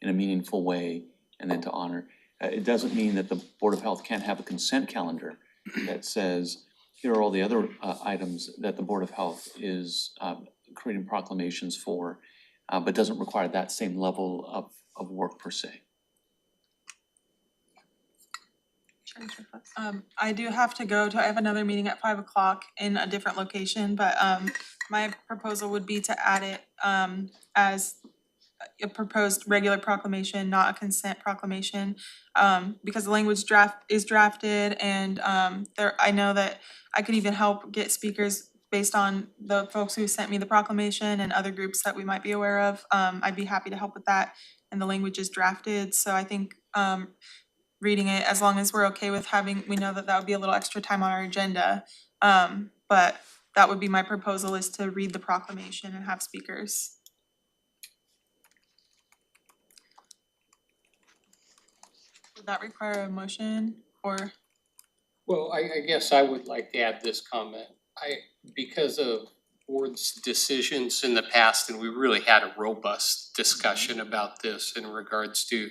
S7: in a meaningful way, and then to honor. It doesn't mean that the Board of Health can't have a consent calendar that says, here are all the other items that the Board of Health is creating proclamations for, but doesn't require that same level of work per se.
S2: I do have to go I have another meeting at 5 o'clock in a different location, but my proposal would be to add it as a proposed regular proclamation, not a consent proclamation. Because the language is drafted and I know that I could even help get speakers based on the folks who sent me the proclamation and other groups that we might be aware of. I'd be happy to help with that, and the language is drafted, so I think reading it, as long as we're okay with we know that would be a little extra time on our agenda. But that would be my proposal, is to read the proclamation and have speakers. Would that require a motion or?
S12: Well, I guess I would like to add this comment. Because of board's decisions in the past, and we really had a robust discussion about this in regards to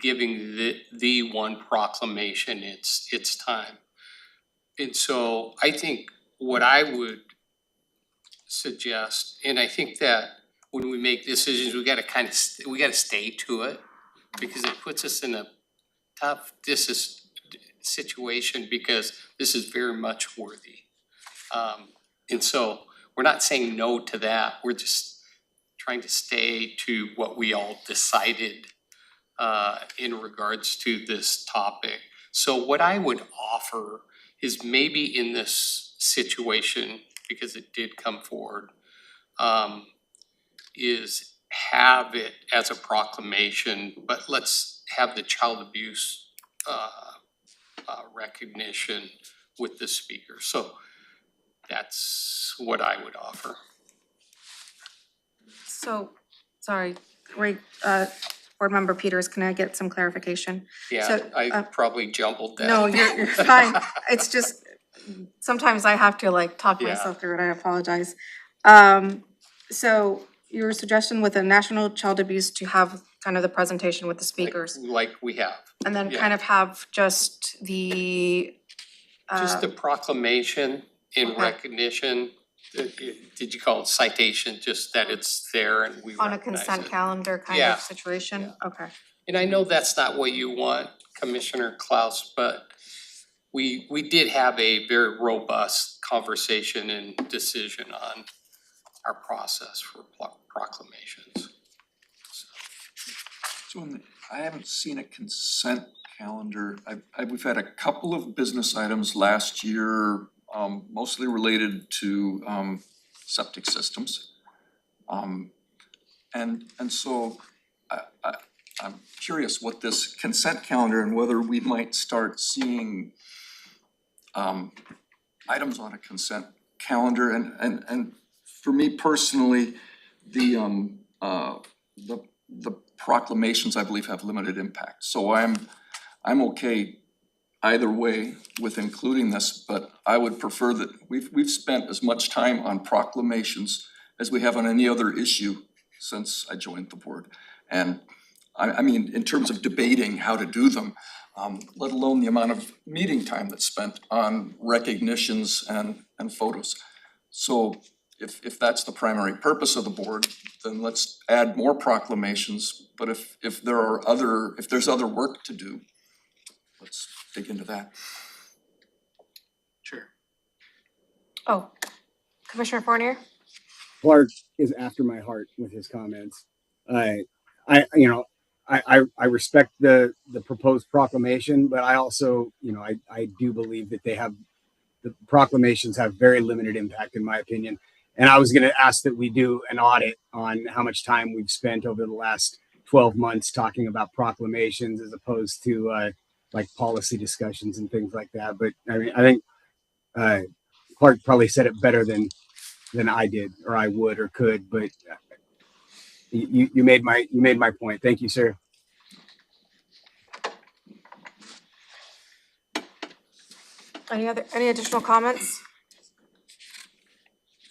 S12: giving the one proclamation its time. And so I think what I would suggest, and I think that when we make decisions, we gotta stay to it, because it puts us in a tough situation, because this is very much worthy. And so we're not saying no to that, we're just trying to stay to what we all decided in regards to this topic. So what I would offer is maybe in this situation, because it did come forward, is have it as a proclamation, but let's have the child abuse recognition with the speaker. So that's what I would offer.
S1: So, sorry, wait, Board Member Peters, can I get some clarification?
S12: Yeah,
S1: So,
S12: I probably jumbled that.
S1: No, you're fine. It's just, sometimes I have to like talk
S12: Yeah.
S1: myself through it, I apologize. So your suggestion with the National Child Abuse to have kind of the presentation with the speakers,
S12: Like we have.
S1: and then
S12: yeah.
S1: kind of have just the,
S12: Just the proclamation in
S1: okay.
S12: recognition, did you call it citation, just that it's there and we
S1: on a
S12: recognize
S1: consent
S12: it.
S1: calendar kind
S12: Yeah,
S1: of situation? Okay.
S12: And I know that's not what you want, Commissioner Klaus, but we did have a very robust conversation and decision on our process for proclamations.
S10: So I haven't seen a consent calendar. We've had a couple of business items last year, mostly related to septic systems. And so I'm curious what this consent calendar and whether we might start seeing items on a consent calendar, and for me personally, the proclamations, I believe, have limited impact. So I'm okay either way with including this, but I would prefer that we've spent as much time on proclamations as we have on any other issue since I joined the board. And I mean, in terms of debating how to do them, let alone the amount of meeting time that's spent on recognitions and photos. So if that's the primary purpose of the board, then let's add more proclamations. But if there's other work to do, let's dig into that.
S15: Sure.
S1: Oh, Commissioner Fournier?
S3: Clark is after my heart with his comments. I respect the proposed proclamation, but I also, I do believe that the proclamations have very limited impact in my opinion. And I was going to ask that we do an audit on how much time we've spent over the last 12 months talking about proclamations as opposed to like policy discussions and things like that. But I mean, I think Clark probably said it better than I did, or I would, or could. But you made my point. Thank you, sir.
S1: Any additional comments?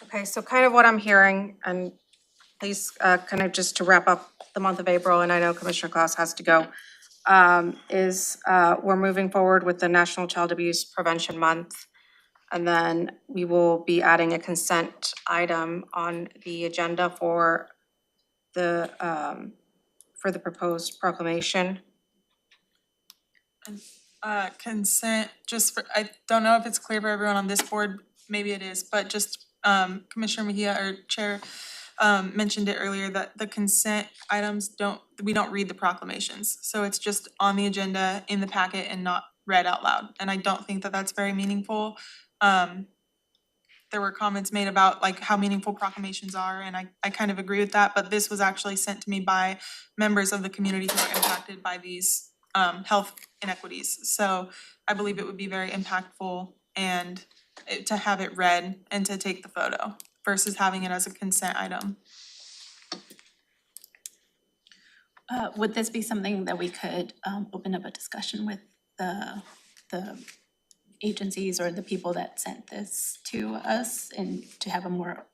S1: Okay, so kind of what I'm hearing, and please, kind of just to wrap up the month of April, and I know Commissioner Klaus has to go, is we're moving forward with the National Child Abuse Prevention Month. And then we will be adding a consent item on the agenda for the proposed proclamation.
S2: Consent, just for, I don't know if it's clear for everyone on this board, maybe it is, but just, Commissioner Mejia or Chair, mentioned it earlier that the consent items we don't read the proclamations. So it's just on the agenda in the packet and not read out loud. And I don't think that that's very meaningful. There were comments made about like how meaningful proclamations are, and I kind of agree with that, but this was actually sent to me by members of the community who are impacted by these health inequities. So I believe it would be very impactful and to have it read and to take the photo versus having it as a consent item.
S8: Would this be something that we could open up a discussion with the agencies or the people that sent this to us, and to have a more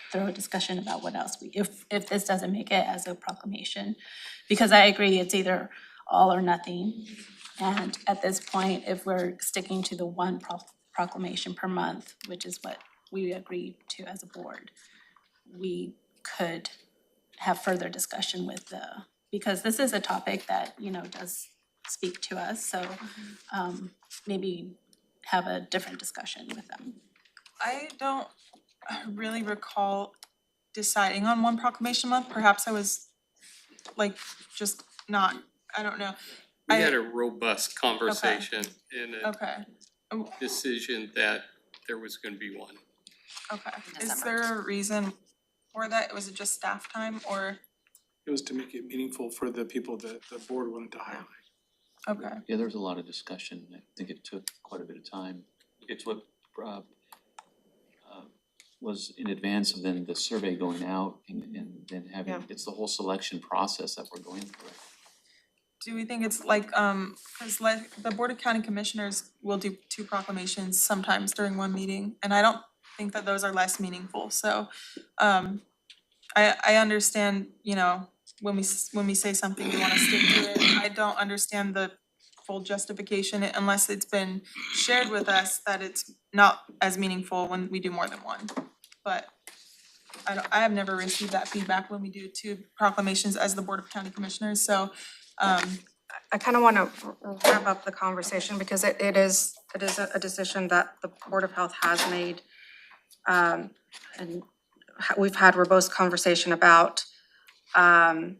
S8: thorough discussion about what else if this doesn't make it as a proclamation? Because I agree, it's either all or nothing. And at this point, if we're sticking to the one proclamation per month, which is what we agreed to as a board, we could have further discussion with because this is a topic that, does speak to us. So maybe have a different discussion with them.
S2: I don't really recall deciding on one proclamation month. Perhaps I was like just not, I don't know.
S12: We had a robust conversation and a
S2: Okay,
S12: decision that there was gonna be one.
S2: okay. Is there a reason for that? Was it just staff time or?
S15: It was to make it meaningful for the people that the board wanted to highlight.
S2: Okay.
S7: Yeah, there was a lot of discussion. I think it took quite a bit of time. It's what was in advance of then the survey going out and then having, it's the whole selection process that we're going through.
S2: Do we think it's like, cause like the Board of County Commissioners will do 2 proclamations sometimes during one meeting, and I don't think that those are less meaningful, so, I understand, when we say something, we wanna stick to it. I don't understand the full justification unless it's been shared with us that it's not as meaningful when we do more than one. But I have never received that feedback when we do 2 proclamations as the Board of County Commissioners, so,
S1: I kind of want to wrap up the conversation because it is a decision that the Board of Health has made. And we've had robust conversation about, I'm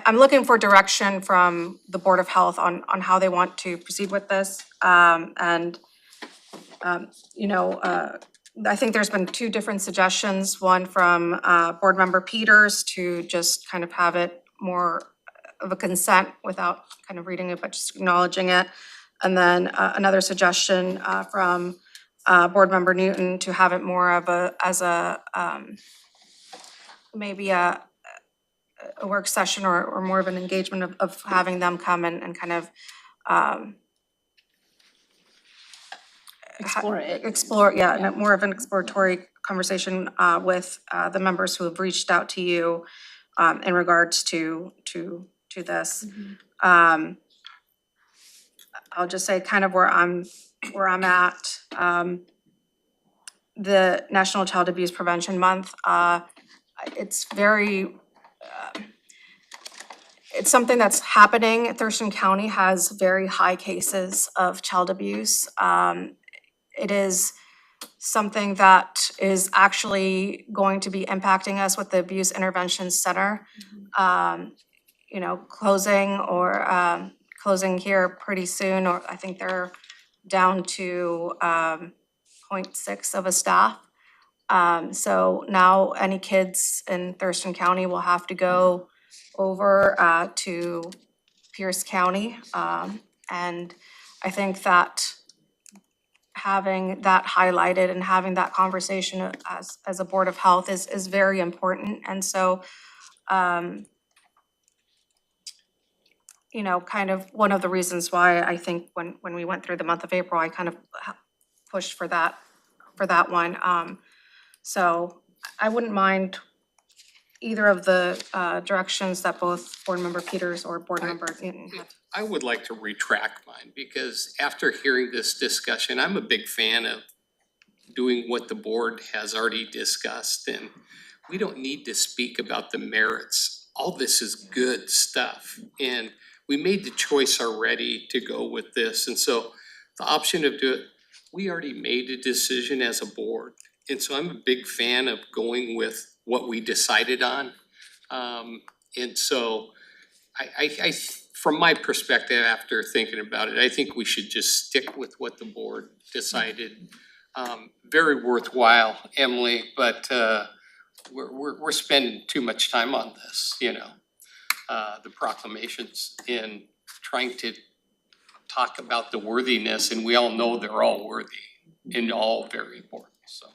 S1: looking for direction from the Board of Health on how they want to proceed with this. I think there's been 2 different suggestions, one from Board Member Peters to just kind of have it more of a consent without kind of reading it, but just acknowledging it. And then another suggestion from Board Member Newton to have it more of a, as a, maybe a work session or more of an engagement of having them come and kind of
S8: Explore it.
S1: explore, yeah,
S8: Yeah.
S1: more of an exploratory conversation with the members who have reached out to you in regards to this. I'll just say kind of where I'm at. The National Child Abuse Prevention Month, it's very, it's something that's happening. Thurston County has very high cases of child abuse. It is something that is actually going to be impacting us with the Abuse Intervention Center. You know, closing here pretty soon, or I think they're down to 0.6 of a staff. So now any kids in Thurston County will have to go over to Pierce County. And I think that having that highlighted and having that conversation as a Board of Health is very important. And so, you know, kind of one of the reasons why I think when we went through the month of April, I kind of pushed for that one. So I wouldn't mind either of the directions that both Board Member Peters or Board Member Newton have.
S12: I would like to retract mine because after hearing this discussion, I'm a big fan of doing what the board has already discussed, and we don't need to speak about the merits. All this is good stuff, and we made the choice already to go with this, and so the option of we already made a decision as a board, and so I'm a big fan of going with what we decided on. And so I from my perspective, after thinking about it, I think we should just stick with what the board decided. Very worthwhile, Emily, but we're spending too much time on this, you know, the proclamations and trying to talk about the worthiness, and we all know they're all worthy and all very important, so.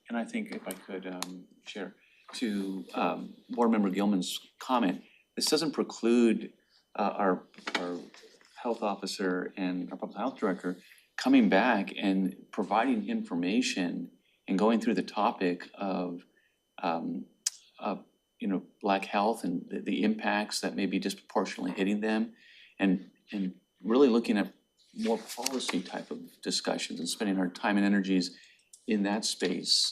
S7: And I think if I could, Chair, to Board Member Gilman's comment, this doesn't preclude our health officer and our public health director coming back and providing information and going through the topic of you know, Black health and the impacts that may be disproportionately hitting them, and really looking at more policy type of discussions and spending our time and energies in that space.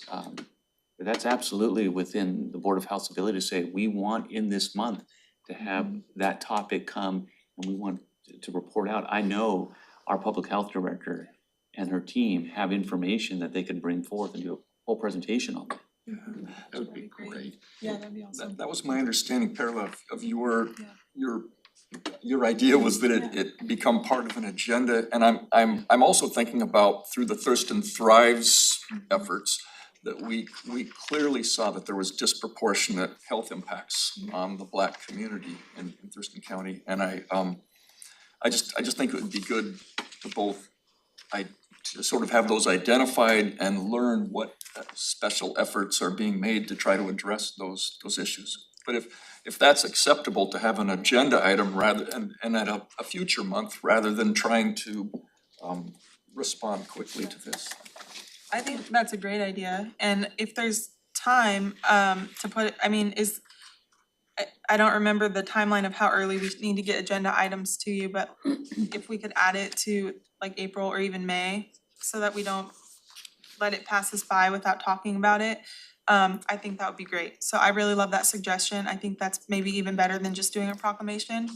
S7: That's absolutely within the Board of Health's ability to say, we want in this month to have that topic come and we want to report out. I know our public health director and her team have information that they could bring forth and do a whole presentation on it.
S12: That would be great.
S11: Yeah, that'd be awesome.
S10: That was my understanding, Perla, of your idea was that it become part of an agenda. And I'm also thinking about through the Thurston Thrives efforts, that we clearly saw that there was disproportionate health impacts on the Black community in Thurston County. And I just think it would be good to both, to sort of have those identified and learn what special efforts are being made to try to address those issues. But if that's acceptable to have an agenda item rather, and at a future month, rather than trying to respond quickly to this.
S2: I think that's a great idea, and if there's time to put it, I mean, I don't remember the timeline of how early we need to get agenda items to you, but if we could add it to like April or even May, so that we don't let it pass us by without talking about it, I think that would be great. So I really love that suggestion. I think that's maybe even better than just doing a proclamation.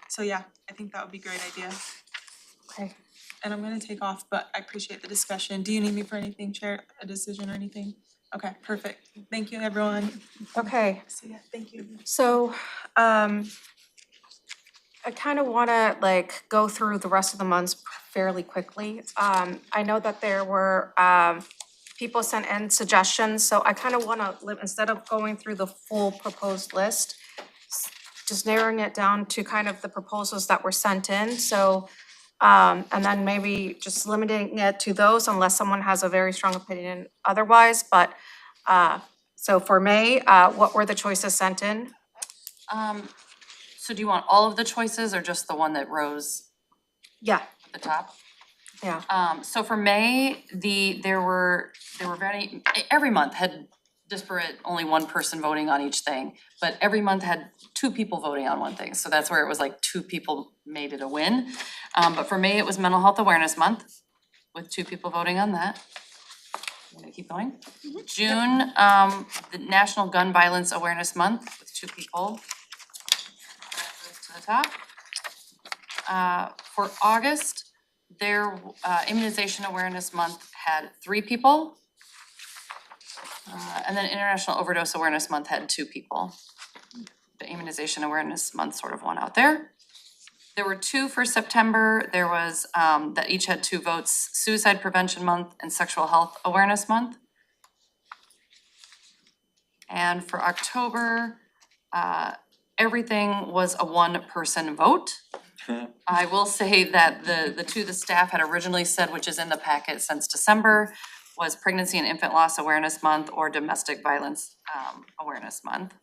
S2: So yeah, I think that would be a great idea.
S1: Okay.
S2: And I'm gonna take off, but I appreciate the discussion. Do you need me for anything, Chair, a decision or anything? Okay, perfect. Thank you, everyone.
S1: Okay,
S2: See ya, thank you.
S1: so I kind of want to like go through the rest of the months fairly quickly. I know that there were people sent in suggestions, so I kind of want to, instead of going through the full proposed list, just narrowing it down to kind of the proposals that were sent in, so and then maybe just limiting it to those unless someone has a very strong opinion otherwise, but so for May, what were the choices sent in?
S14: So do you want all of the choices or just the one that rose
S1: Yeah,
S14: at the top?
S1: yeah,
S14: So for May, there were very, every month had disparate, only one person voting on each thing, but every month had two people voting on one thing, so that's where it was like two people made it a win. But for May, it was Mental Health Awareness Month, with two people voting on that. I'm gonna keep going. June, the National Gun Violence Awareness Month, with two people. That goes to the top. For August, their Immunization Awareness Month had 3 people. And then International Overdose Awareness Month had 2 people. The Immunization Awareness Month sort of won out there. There were 2 for September. There was, that each had 2 votes, Suicide Prevention Month and Sexual Health Awareness Month. And for October, everything was a 1-person vote. I will say that the 2 the staff had originally said, which is in the packet since December, was Pregnancy and Infant Loss Awareness Month or Domestic Violence Awareness Month,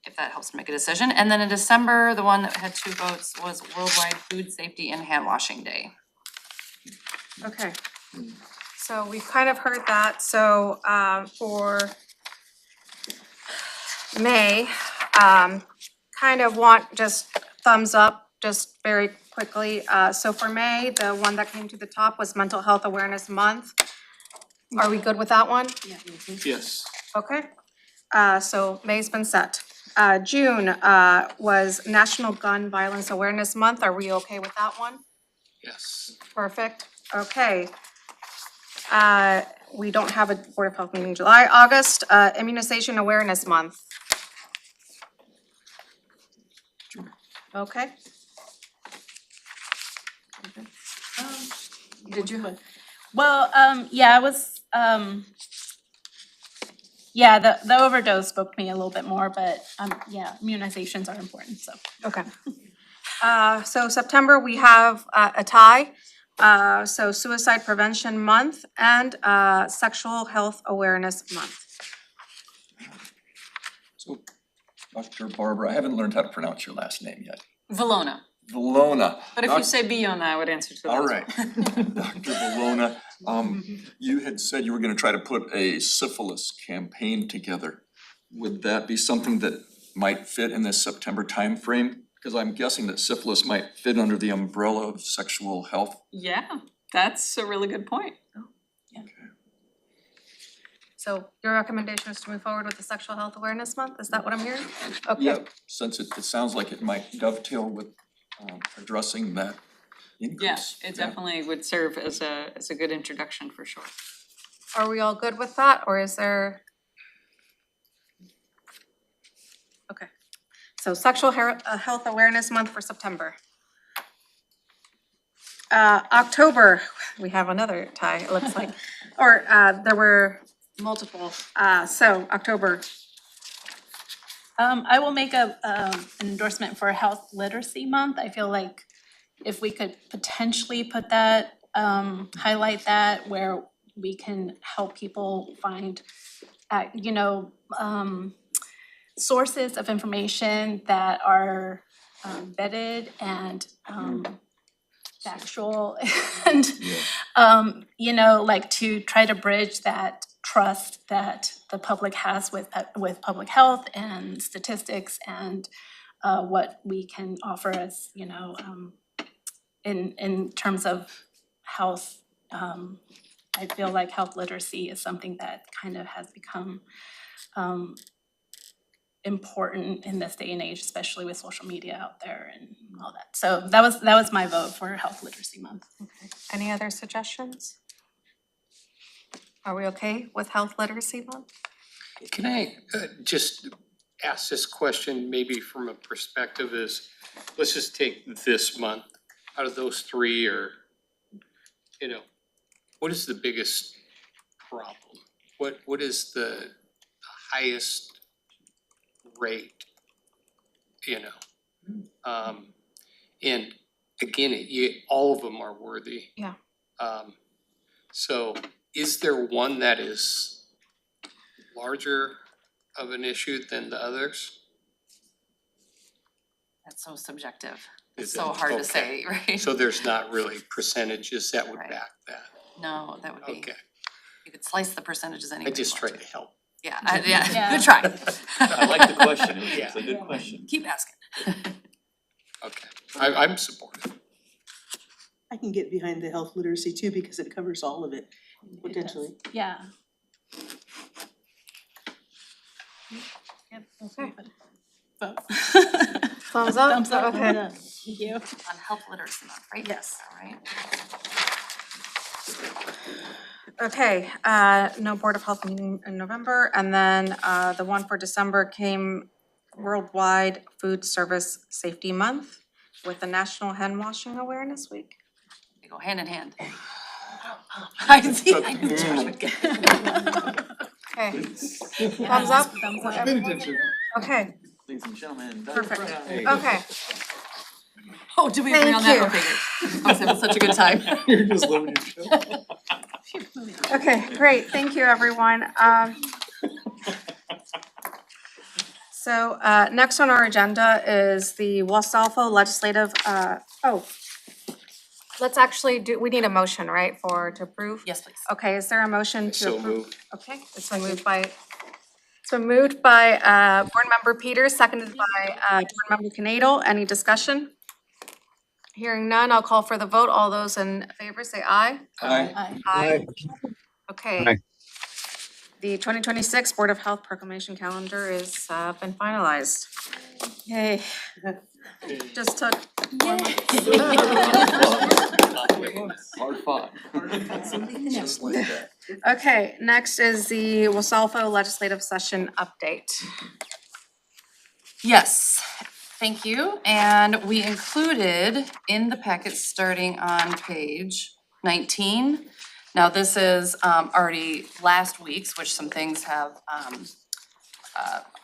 S14: if that helps make a decision. And then in December, the one that had 2 votes was Worldwide Food Safety and Hand Washing Day.
S1: okay. So we've kind of heard that, so for May, kind of want just thumbs up, just very quickly. So for May, the one that came to the top was Mental Health Awareness Month. Are we good with that one?
S12: Yes.
S1: Okay, so May's been set. June, was National Gun Violence Awareness Month. Are we okay with that one?
S12: Yes.
S1: Perfect, okay. We don't have a Board of Health meeting in July. August, Immunization Awareness Month. Okay.
S8: Did you? Well, yeah, I was, yeah, the overdose spoke to me a little bit more, but, yeah, immunizations are important, so.
S1: Okay. So September, we have a tie. So Suicide Prevention Month and Sexual Health Awareness Month.
S10: So, Dr. Barbara, I haven't learned how to pronounce your last name yet.
S13: Valona,
S10: Valona.
S13: but if you say Biona, I would answer to that.
S10: All right, Dr. Valona, you had said you were gonna try to put a syphilis campaign together. Would that be something that might fit in this September timeframe? Because I'm guessing that syphilis might fit under the umbrella of sexual health.
S13: Yeah, that's a really good point.
S1: So your recommendation is to move forward with the Sexual Health Awareness Month? Is that what I'm hearing? Okay.
S10: Yeah, since it sounds like it might dovetail with addressing that increase.
S13: Yeah, it definitely would serve as a good introduction for sure.
S1: Are we all good with that, or is there? Okay, so Sexual Health Awareness Month for September. October, we have another tie, it looks like, or there were multiple, so October.
S8: I will make an endorsement for Health Literacy Month. I feel like if we could potentially put that, highlight that where we can help people find, sources of information that are vetted and factual and, like to try to bridge that trust that the public has with public health and statistics and what we can offer as, in terms of health. I feel like health literacy is something that kind of has become important in this day and age, especially with social media out there and all that. So that was my vote for Health Literacy Month.
S1: Okay. Any other suggestions? Are we okay with Health Literacy Month?
S12: Can I just ask this question maybe from a perspective is, let's just take this month, out of those 3 or, what is the biggest problem? What is the highest rate you know. And again, all of them are worthy.
S1: Yeah.
S12: So is there one that is larger of an issue than the others?
S14: That's so subjective.
S12: Is
S14: It's so
S12: it?
S14: hard to
S12: Okay.
S14: say, right?
S12: So there's not really percentages that would
S14: Right.
S12: back that?
S14: No, that would be,
S12: Okay,
S14: you could slice the percerages any
S12: I
S14: way you
S12: just
S14: want
S12: tried
S14: to.
S12: to help.
S14: Yeah,
S8: Yeah.
S14: good try.
S7: I like the question,
S12: Yeah.
S7: it's a good question.
S14: Keep asking.
S12: Okay, I'm supportive.
S11: I can get behind the health literacy too because it covers all of it
S8: It does.
S11: potentially.
S8: Yeah.
S1: Okay.
S8: Vote.
S1: Thumbs up?
S8: Thumbs up.
S1: Okay.
S8: Thank you.
S14: On health literacy month, right?
S8: Yes.
S14: All right.
S1: Okay, no Board of Health meeting in November, and then, the one for December came Worldwide Food Service Safety Month with the National Hand Washing Awareness Week.
S14: They go hand in hand. I see, I knew Josh would get it.
S1: Okay, thumbs up?
S8: Thumbs up.
S1: Okay,
S7: Ladies and gentlemen,
S1: perfect.
S7: Fry.
S1: Okay,
S14: Oh, did we agree on that?
S1: Thank
S14: Okay, good. I was having such a good time.
S15: You're just living your show.
S1: okay, great, thank you, everyone. So, next on our agenda is the Wasalfo Legislative, let's actually we need a motion, right, to approve?
S14: Yes, please.
S1: Okay, is there a motion to
S12: So
S1: approve?
S12: moved.
S1: Okay, it's been moved by, Board Member Peters, seconded by, Board Member Canadel. Any discussion? Hearing none, I'll call for the vote. All those in favor say aye.
S8: Aye.
S1: Aye. Okay.
S3: Aye.
S1: The 2026 Board of Health Proclamation Calendar is, been finalized. Yay. Just took.
S7: Hard fought.
S10: Just like that.
S1: Okay, next is the Wasalfo Legislative Session Update.
S14: Yes, thank you. And we included in the packet starting on page 19. Now, this is already last week's, which some things have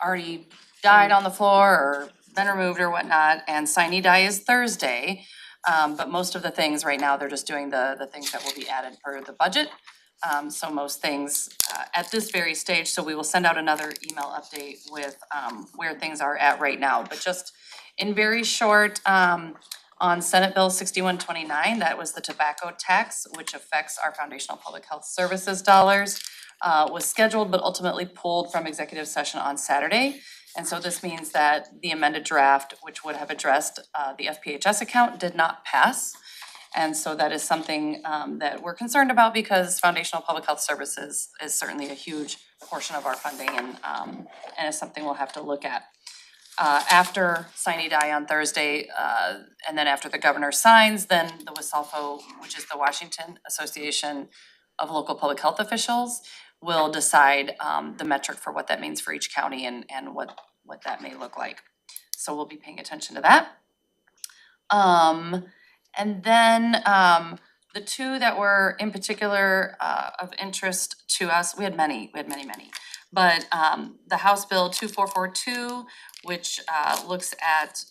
S14: already died on the floor or been removed or whatnot, and sine die is Thursday. But most of the things right now, they're just doing the things that will be added per the budget. So most things at this very stage, so we will send out another email update with where things are at right now. But just in very short, on Senate Bill 6129, that was the tobacco tax, which affects our foundational public health services dollars, was scheduled but ultimately pulled from executive session on Saturday. And so this means that the amended draft, which would have addressed the FPHS account, did not pass. And so that is something that we're concerned about because foundational public health services is certainly a huge portion of our funding and is something we'll have to look at. After sine die on Thursday, and then after the governor signs, then the Wasalfo, which is the Washington Association of Local Public Health Officials, will decide the metric for what that means for each county and what that may look like. So we'll be paying attention to that. And then the two that were in particular of interest to us, we had many. But the House Bill 2442, which looks at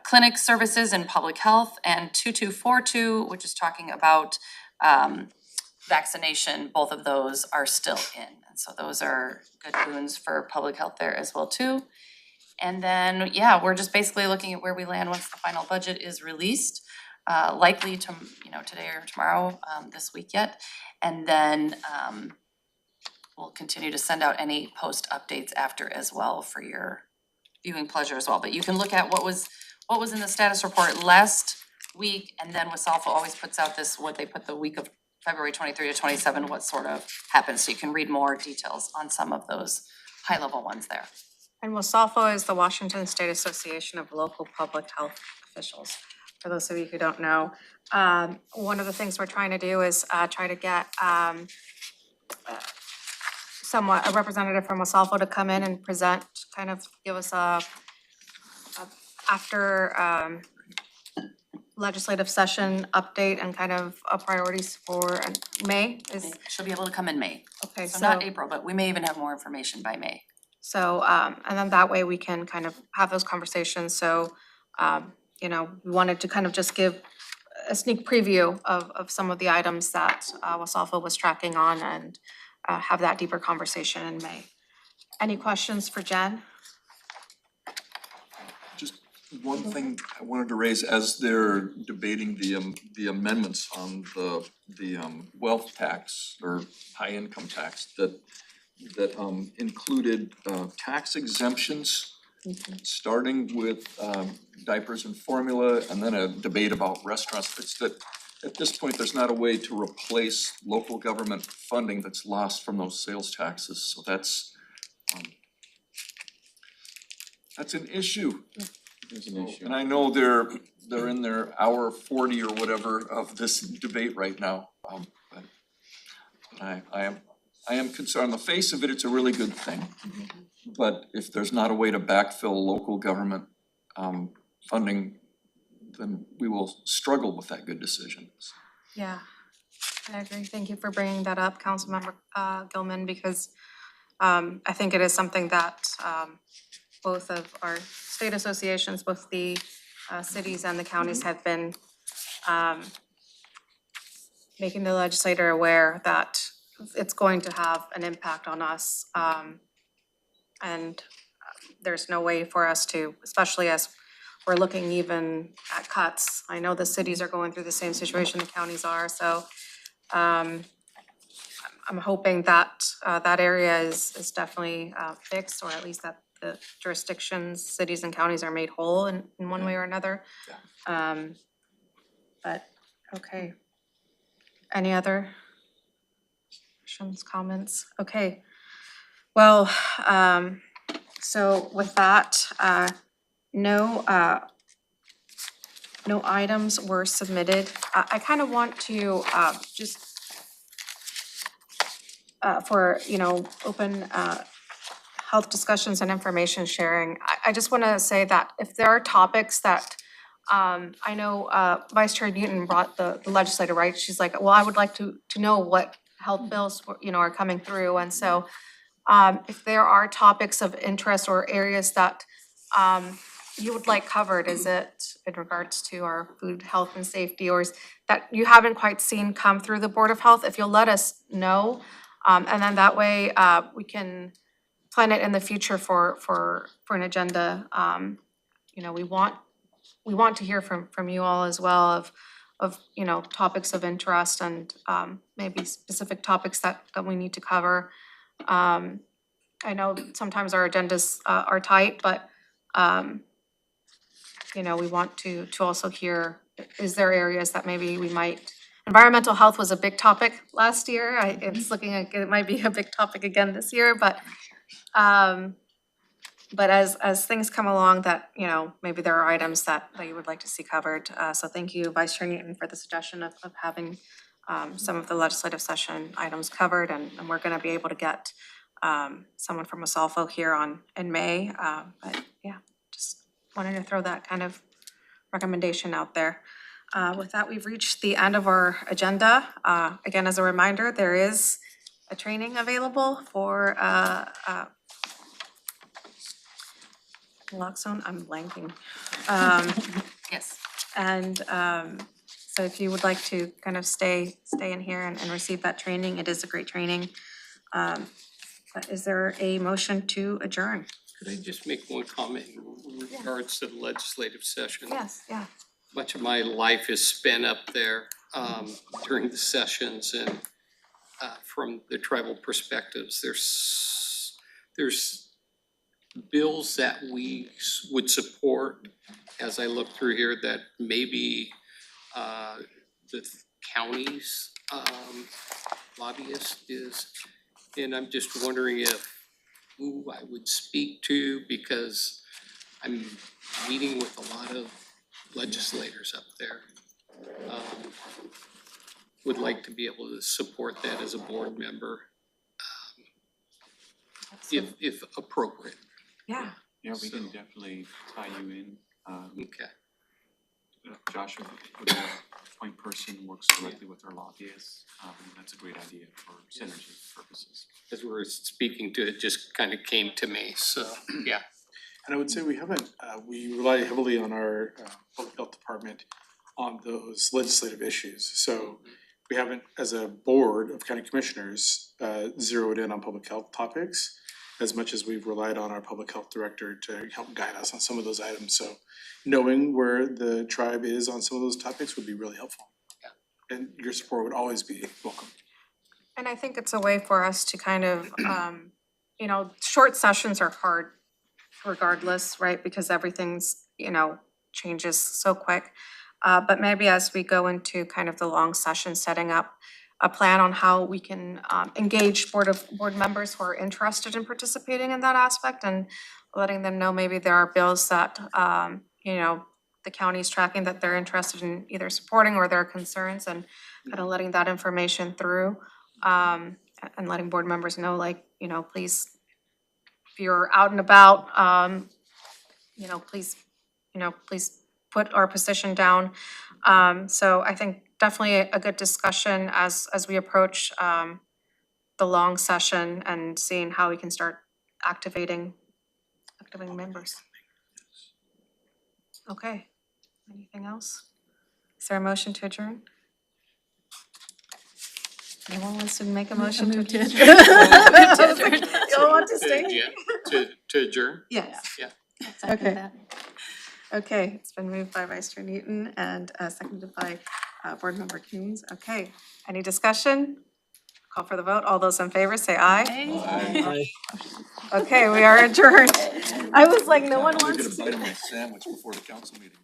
S14: clinic services in public health, and 2242, which is talking about vaccination, both of those are still in. And so those are good boons for public health there as well too. And then, yeah, we're just basically looking at where we land once the final budget is released, likely to, today or tomorrow, this week yet. And then we'll continue to send out any post updates after as well for your viewing pleasure as well. But you can look at what was in the status report last week, and then Wasalfo always puts out what they put the week of February 23 to 27, what sort of happens. So you can read more details on some of those high level ones there.
S1: And Wasalfo is the Washington State Association of Local Public Health Officials. For those of you who don't know, one of the things we're trying to do is try to get a representative from Wasalfo to come in and present, kind of give us after legislative session update and kind of priorities for May is.
S14: She'll be able to come in May.
S1: Okay,
S14: So not April, but we may even have more information by May.
S1: So, and then that way we can kind of have those conversations. So, you know, we wanted to kind of just give a sneak preview of some of the items that Wasalfo was tracking on and have that deeper conversation in May. Any questions for Jen?
S10: Just one thing I wanted to raise as they're debating the amendments on the wealth tax or high income tax that included tax exemptions, starting with diapers and formula, and then a debate about restaurants. It's that at this point, there's not a way to replace local government funding that's lost from those sales taxes, so that's an issue.
S7: There's an issue.
S10: And I know they're in their hour 40 or whatever of this debate right now. But I am concerned. On the face of it, it's a really good thing. But if there's not a way to backfill local government funding, then we will struggle with that good decision.
S1: Yeah, I agree. Thank you for bringing that up, Councilmember Gilman, because I think it is something that both of our state associations, both the cities and the counties have been making the legislator aware that it's going to have an impact on us. And there's no way for us to, especially as we're looking even at cuts. I know the cities are going through the same situation the counties are, so I'm hoping that that area is definitely fixed, or at least that the jurisdictions, cities and counties are made whole in one way or another. But, okay. Any other questions, comments? Okay. Well, so with that, no items were submitted. I kind of want to just for, you know, open health discussions and information sharing, I just want to say that if there are topics that I know Vice Chair Newton brought the legislator, right? She's like, well, I would like to know what health bills, you know, are coming through. And so if there are topics of interest or areas that you would like covered, is it in regards to our food, health and safety, or is that you haven't quite seen come through the Board of Health? If you'll let us know, and then that way we can plan it in the future for an agenda. You know, we want to hear from you all as well of you know, topics of interest and maybe specific topics that we need to cover. I know sometimes our agendas are tight, but you know, we want to also hear, is there areas that maybe we might, environmental health was a big topic last year. It's looking like it might be a big topic again this year, but as things come along that, you know, maybe there are items that you would like to see covered. So thank you, Vice Chair Newton, for the suggestion of having some of the legislative session items covered, and we're gonna be able to get someone from Wasalfo here in May. But yeah, just wanted to throw that kind of recommendation out there. With that, we've reached the end of our agenda. Again, as a reminder, there is a training available for naloxone, I'm blanking.
S14: Yes.
S1: And so if you would like to kind of stay in here and receive that training, it is a great training. But is there a motion to adjourn?
S12: Could I just make one comment in regards to the legislative session?
S1: Yes, yeah.
S12: Much of my life is spent up there during the sessions, and from the tribal perspectives, there's bills that we would support, as I look through here, that maybe the county's lobbyist is, and I'm just wondering who I would speak to, because I'm meeting with a lot of legislators up there. Would like to be able to support that as a board member, if appropriate.
S1: Yeah.
S7: Yeah, we can definitely tie you in.
S12: Okay.
S7: Joshua, with a point person, works directly with our lobbyists, and that's a great idea for synergy purposes.
S12: As we were speaking to it, just kind of came to me, so, yeah.
S15: And I would say we haven't, we rely heavily on our public health department on those legislative issues. So we haven't, as a board of county commissioners, zeroed in on public health topics as much as we've relied on our public health director to help guide us on some of those items. So knowing where the tribe is on some of those topics would be really helpful. Yeah. And your support would always be welcome.
S1: And I think it's a way for us to kind of, you know, short sessions are hard regardless, right? Because everything's, you know, changes so quick. But maybe as we go into kind of the long session, setting up a plan on how we can engage board members who are interested in participating in that aspect and letting them know maybe there are bills that, you know, the county's tracking that they're interested in either supporting or their concerns and kind of letting that information through. And letting board members know, like, you know, please, if you're out and about, you know, please put our position down. So I think definitely a good discussion as we approach the long session and seeing how we can start activating members. Okay, anything else? Is there a motion to adjourn? Anyone wants to make a motion to adjourn? You all want to stay?
S12: To adjourn?
S1: Yes.
S12: Yeah.
S1: Okay. Okay, it's been moved by Vice Chair Newton and seconded by Board Member Coons. Okay, any discussion? Call for the vote. All those in favor say aye.
S9: Aye.
S1: Okay, we are adjourned. I was like, no one
S10: I'm
S1: wants
S10: gonna
S1: to.
S10: bite on my sandwich before the council meeting.